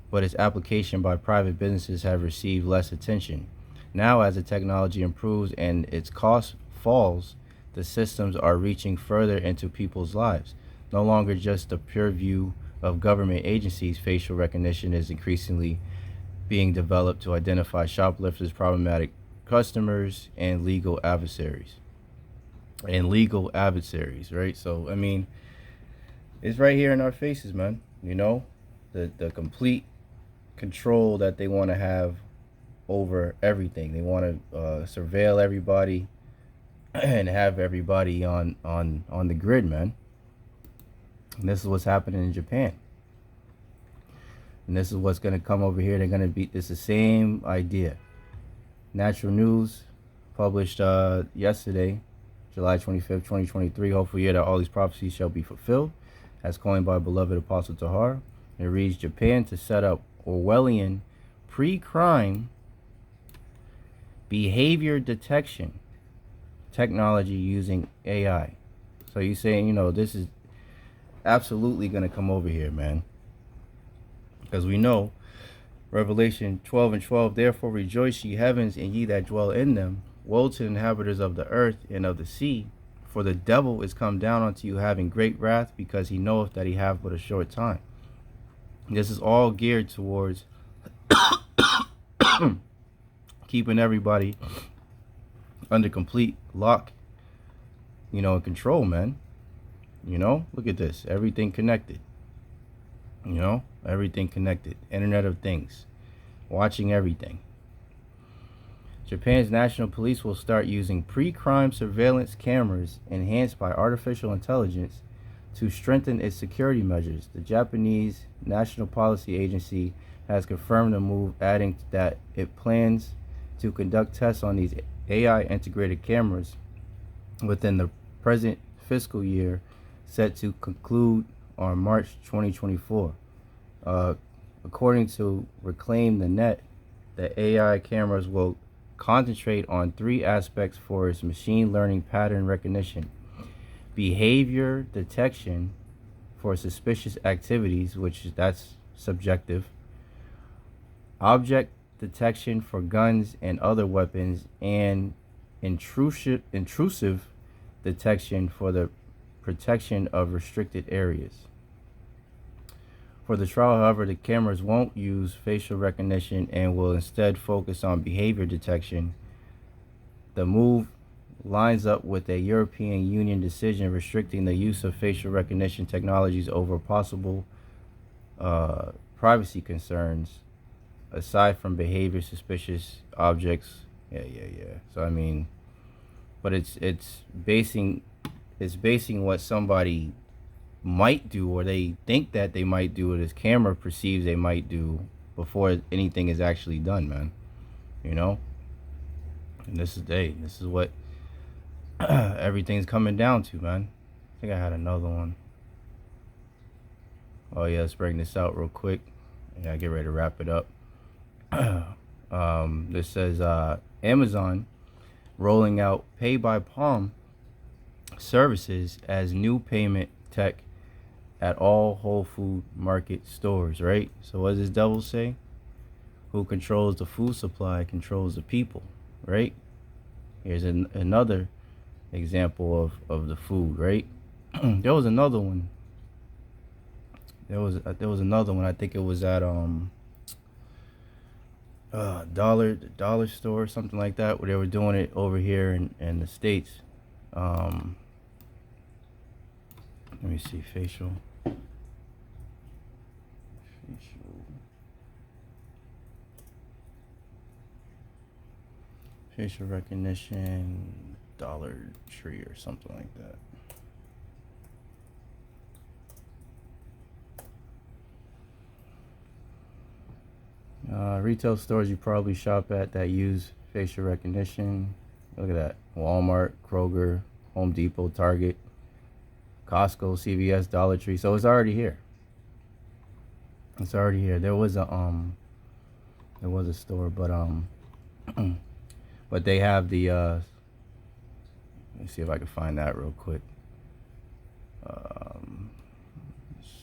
S1: but its application by private businesses have received less attention. Now, as the technology improves and its cost falls, the systems are reaching further into people's lives. No longer just the purview of government agencies, facial recognition is increasingly being developed to identify shoplifters, problematic customers, and legal adversaries. Right? So, I mean, it's right here in our faces, man. The complete control that they want to have over everything. They want to surveil everybody and have everybody on the grid, man. And this is what's happening in Japan. And this is what's going to come over here. They're going to be, it's the same idea. Natural News published yesterday, July 25th, 2023. Hopefully, that all these prophecies shall be fulfilled, as coined by beloved Apostle Tahar. It reads, Japan to set up Orwellian pre-crime behavior detection technology using AI. So you're saying, this is absolutely going to come over here, man. Because we know Revelation 12:12, therefore rejoice ye heavens and ye that dwell in them. Woe to the inhabitants of the earth and of the sea, for the devil is come down unto you having great wrath, because he knoweth that he hath but a short time. This is all geared towards keeping everybody under complete lock, and control, man. Look at this. Everything connected. Everything connected. Internet of Things. Watching everything. Japan's national police will start using pre-crime surveillance cameras enhanced by artificial intelligence to strengthen its security measures. The Japanese National Policy Agency has confirmed the move, adding that it plans to conduct tests on these AI integrated cameras within the present fiscal year, set to conclude on March 2024. According to Reclaim the Net, the AI cameras will concentrate on three aspects for its machine learning: pattern recognition, behavior detection for suspicious activities, which that's subjective, object detection for guns and other weapons, and intrusive detection for the protection of restricted areas. For the trial, however, the cameras won't use facial recognition and will instead focus on behavior detection. The move lines up with a European Union decision restricting the use of facial recognition technologies over possible privacy concerns, aside from behavior suspicious objects. Yeah. So I mean, but it's basing what somebody might do, or they think that they might do, or this camera perceives they might do, before anything is actually done, man. You know? And this is what everything's coming down to, man. I think I had another one. Oh yeah, let's bring this out real quick. Yeah, I get ready to wrap it up. This says Amazon rolling out pay by palm services as new payment tech at all Whole Food Market stores, right? So what does this devil say? Who controls the food supply controls the people, right? Here's another example of the food, right? There was another one. There was another one. I think it was at dollar store or something like that, where they were doing it over here in the States. Let me see, facial recognition, Dollar Tree or something like that. Retail stores you probably shop at that use facial recognition. Look at that. Walmart, Kroger, Home Depot, Target, Costco, CVS, Dollar Tree. So it's already here. It's already here. There was a store, but but they have the let me see if I can find that real quick. Let's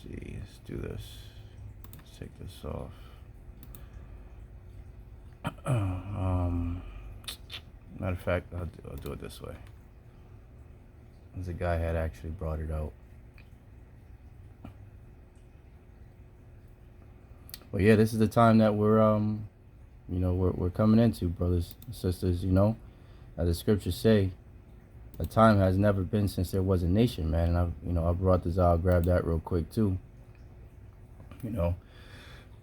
S1: see. Let's do this. Let's take this off. Matter of fact, I'll do it this way. As a guy had actually brought it out. But yeah, this is the time that we're we're coming into, brothers and sisters. As the scriptures say, a time has never been since there was a nation, man. And I brought this out. I'll grab that real quick too.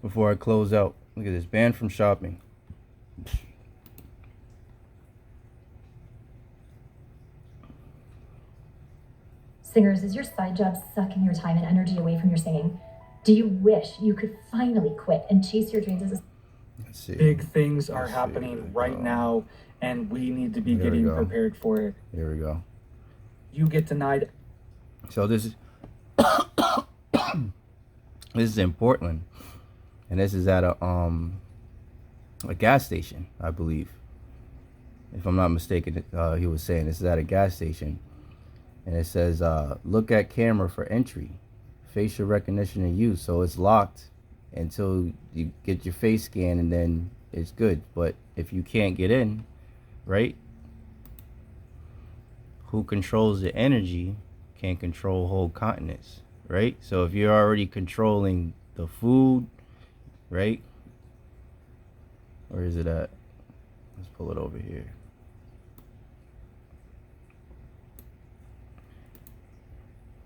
S1: Before I close out, look at this: banned from shopping.
S11: Singers, is your side job sucking your time and energy away from your singing? Do you wish you could finally quit and chase your dreams as a...
S1: Let's see.
S2: Big things are happening right now, and we need to be getting prepared for it.
S1: Here we go.
S2: You get denied.
S1: So this is this is in Portland, and this is at a gas station, I believe. If I'm not mistaken, he was saying this is at a gas station. And it says, look at camera for entry, facial recognition and use. So it's locked until you get your face scanned, and then it's good. But if you can't get in, right, who controls the energy can control whole continents, right? So if you're already controlling the food, right? Where is it at? Let's pull it over here.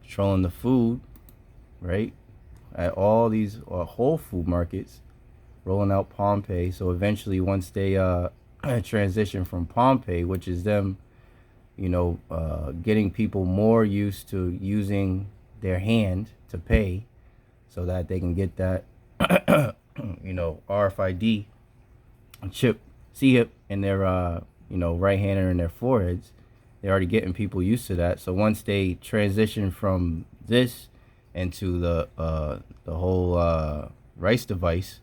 S1: Controlling the food, right, at all these Whole Food markets, rolling out Palm Pay. So eventually, once they transition from Palm Pay, which is them, getting people more used to using their hand to pay, so that they can get that, RFID chip, chip in their, right hand or in their foreheads. They're already getting people used to that. So once they transition from this into the whole rice device,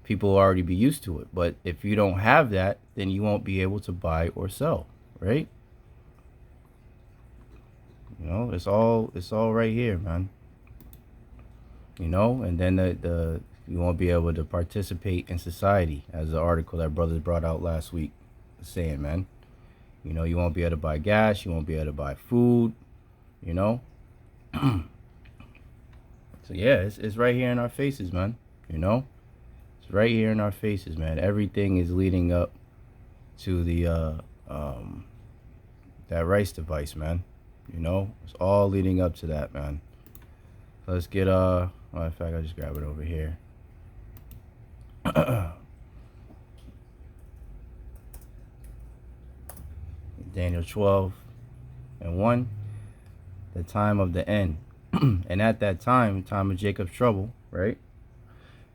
S1: people will already be used to it. But if you don't have that, then you won't be able to buy or sell, right? It's all right here, man. And then you won't be able to participate in society, as the article that brothers brought out last week was saying, man. You won't be able to buy gas. You won't be able to buy food, So yeah, it's right here in our faces, man. You know, it's right here in our faces, man. Everything is leading up to the that rice device, man. You know, it's all leading up to that, man. So let's get well, in fact, I'll just grab it over here. Daniel 12:1, the time of the end. And at that time of Jacob's trouble, right?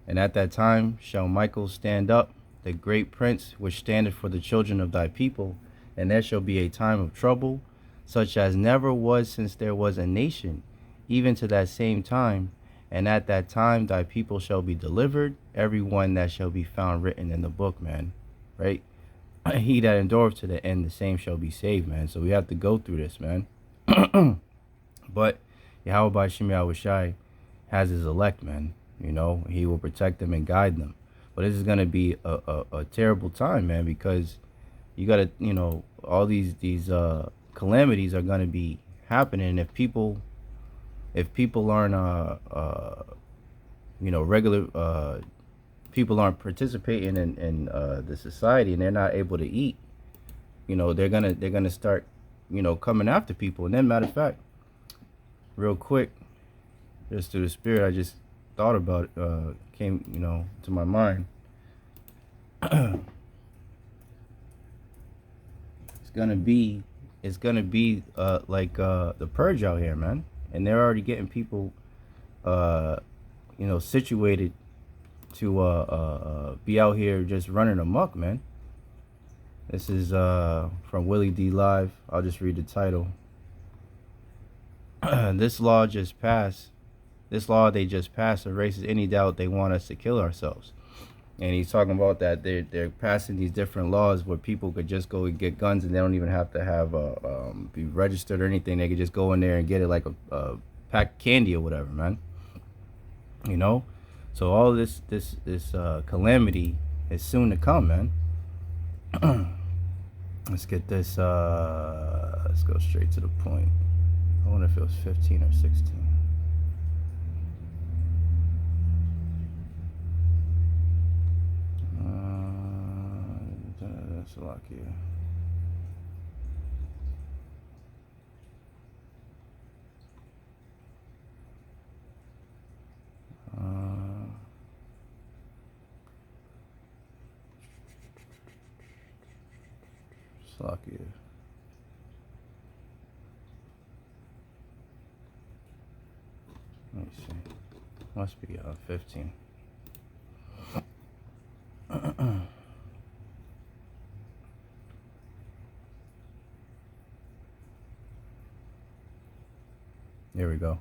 S1: And at that time shall Michael stand up, the great prince, which standeth for the children of thy people, and there shall be a time of trouble, such as never was since there was a nation, even to that same time. And at that time thy people shall be delivered, every one that shall be found written in the book, man. Right? He that endureth to the end, the same shall be saved, man. So we have to go through this, man. But Yahawah Bahasham Yahawashi has his elect, man. You know, he will protect them and guide them. But this is going to be a terrible time, man, because you got to, you know, all these calamities are going to be happening. And if people aren't, you know, regular people aren't participating in the society, and they're not able to eat, you know, they're gonna start, you know, coming after people. And then, matter of fact, real quick, just through the spirit, I just thought about it, came, you know, to my mind. It's gonna be like the purge out here, man. And they're already getting people, you know, situated to be out here just running amok, man. This is from Willie D Live. I'll just read the title. This law they just passed erases any doubt they want us to kill ourselves. And he's talking about that they're passing these different laws where people could just go and get guns, and they don't even have to have be registered or anything. They could just go in there and get it like a pack of candy or whatever, man. You know, so all this calamity is soon to come, man. Let's get this. Let's go straight to the point. I wonder if it was 15 or 16. That's a lock here. Slock here. Let me see. Must be 15. There we go.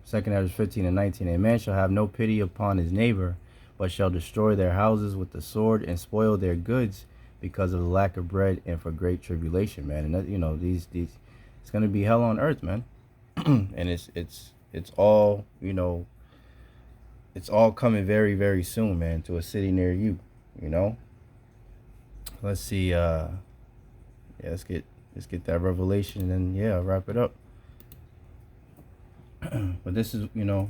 S1: Second Ezra 15:19. A man shall have no pity upon his neighbor, but shall destroy their houses with the sword and spoil their goods because of the lack of bread and for great tribulation, man. And that, you know, these it's gonna be hell on earth, man. And it's all, you know, it's all coming very, very soon, man, to a city near you. You know. Let's see. Yeah, let's get that revelation, and then yeah, I'll wrap it up. But this is, you know,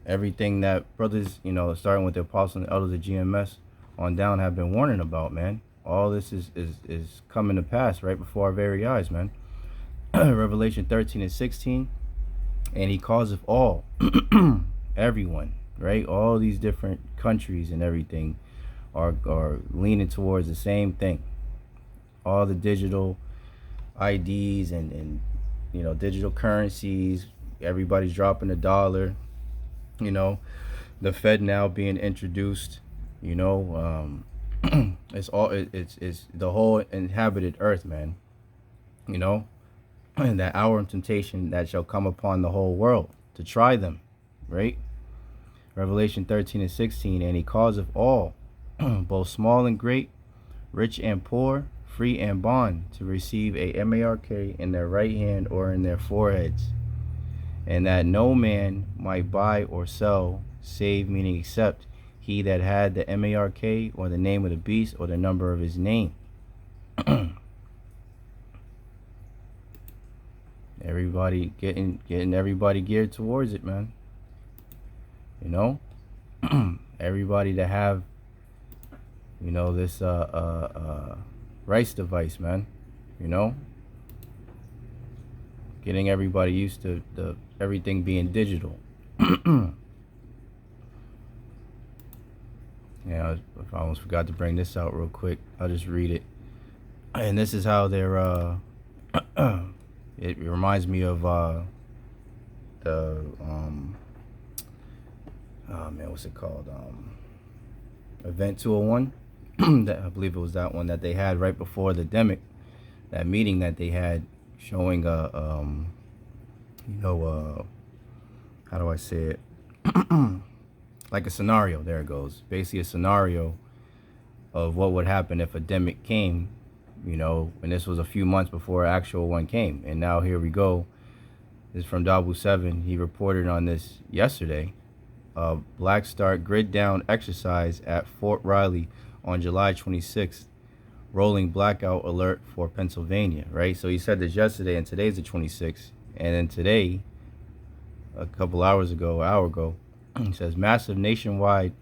S1: everything that brothers, you know, starting with the apostles and the elders of GMS on down, have been warning about, man. All this is coming to pass right before our very eyes, man. Revelation 13:16. And he causeth all, everyone, right? All these different countries and everything are leaning towards the same thing. All the digital IDs and you know, digital currencies. Everybody's dropping $1. You know, the Fed now being introduced. You know, it's the whole inhabited earth, man. You know, and that hour of temptation that shall come upon the whole world to try them, right? Revelation 13:16. And he causeth all, both small and great, rich and poor, free and bond, to receive a mark in their right hand or in their foreheads, and that no man might buy or sell, save, meaning except he that had the mark or the name of the beast or the number of his name. Everybody getting everybody geared towards it, man. You know, everybody to have, you know, this rice device, man. You know, getting everybody used to everything being digital. Yeah, I almost forgot to bring this out real quick. I'll just read it. And this is how they're it reminds me of the oh man, what's it called? Event 201. That, I believe it was that one that they had right before the demic, that meeting that they had showing you know, how do I say it? Like a scenario. There it goes. Basically a scenario of what would happen if a demic came, you know, and this was a few months before actual one came. And now here we go. This is from Dabu 7. He reported on this yesterday. Black Start grid down exercise at Fort Riley on July 26th. Rolling blackout alert for Pennsylvania, right? So he said this yesterday, and today's the 26th. And then today, a couple hours ago, an hour ago, he says massive nationwide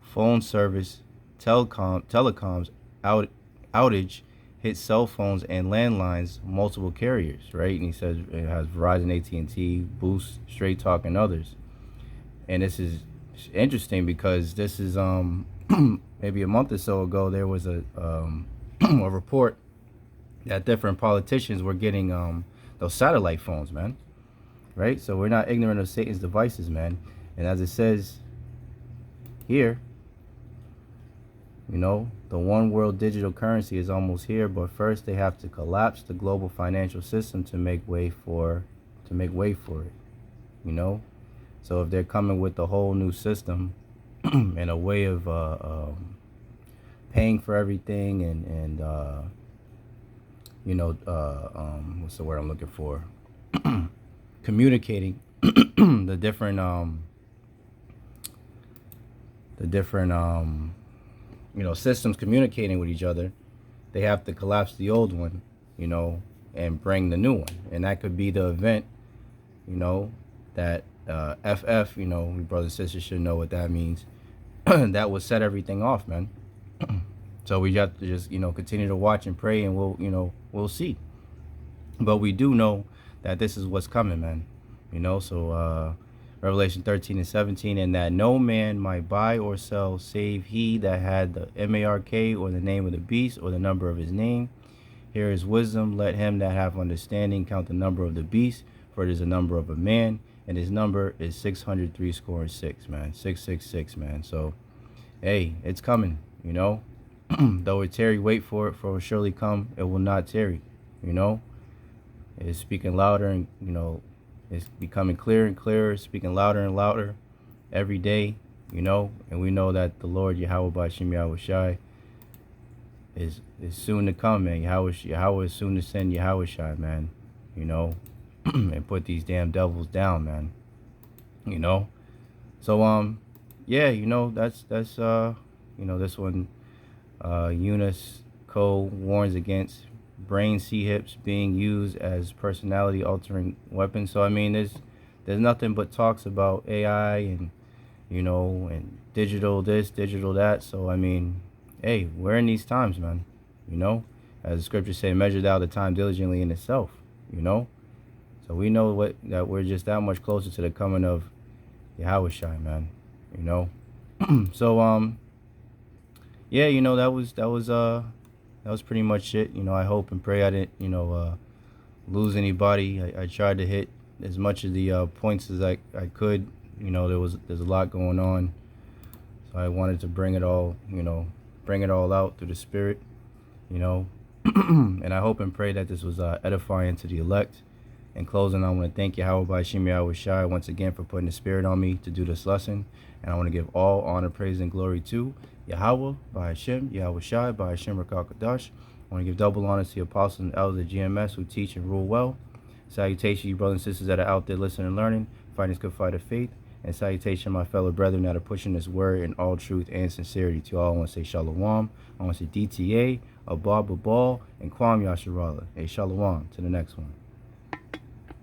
S1: phone service telecoms outage hit cell phones and landlines, multiple carriers, right? And he says it has Verizon, AT&T, Boost, Straight Talk, and others. And this is interesting because this is maybe a month or so ago there was a a report that different politicians were getting those satellite phones, man. Right? So we're not ignorant of Satan's devices, man. And as it says here, you know, the one world digital currency is almost here, but first they have to collapse the global financial system to make way for it. You know? So if they're coming with a whole new system and a way of paying for everything and you know, what's the word I'm looking for? Communicating the different you know, systems communicating with each other, they have to collapse the old one, you know, and bring the new one. And that could be the event, you know, that FF, you know, we brothers and sisters should know what that means. That would set everything off, man. So we have to just, you know, continue to watch and pray, and we'll see. But we do know that this is what's coming, man. You know, so Revelation 13:17, and that no man might buy or sell save he that had the MARK or the name of the beast or the number of his name. Here is wisdom. Let him that have understanding count the number of the beast, for it is the number of a man, and his number is 603, man. 666, man. So, hey, it's coming, you know. Though it tarry, wait for it, for it will surely come. It will not tarry, you know. It's speaking louder, and, you know, it's becoming clearer and clearer, speaking louder and louder every day, you know. And we know that the Lord Yahawah Bahasham Yahawashi is soon to come, man. Yahawah is soon to send Yahawashi, man, you know, and put these damn devils down, man, you know. So yeah, you know, that's you know, this one, Eunice Cole warns against brain C-hips being used as personality altering weapons. So I mean, there's nothing but talks about AI and, you know, and digital this, digital that. So I mean, hey, we're in these times, man, you know, as the scriptures say, measure thou the time diligently in itself, you know. So we know that we're just that much closer to the coming of Yahawashi, man, you know. So yeah, you know, that was pretty much it. You know, I hope and pray I didn't, you know, lose anybody. I tried to hit as much of the points as I could. You know, there's a lot going on, so I wanted to bring it all, you know, bring it all out through the Spirit, you know. And I hope and pray that this was edifying to the elect. In closing, I want to thank Yahawah Bahasham Yahawashi once again for putting the Spirit on me to do this lesson. And I want to give all honor, praise, and glory to Yahawah Bahasham Yahawashi Bahasham Rakakadash. I want to give double honor to the apostles and elders of GMS who teach and rule well. Salutation, you brothers and sisters that are out there listening and learning, fighting this good fight of faith. And salutation, my fellow brethren that are pushing this word in all truth and sincerity. To all, I want to say shalom. I want to say DTA, Abba Babal, and Kwam Yasharallah. Hey, shalom. To the next one.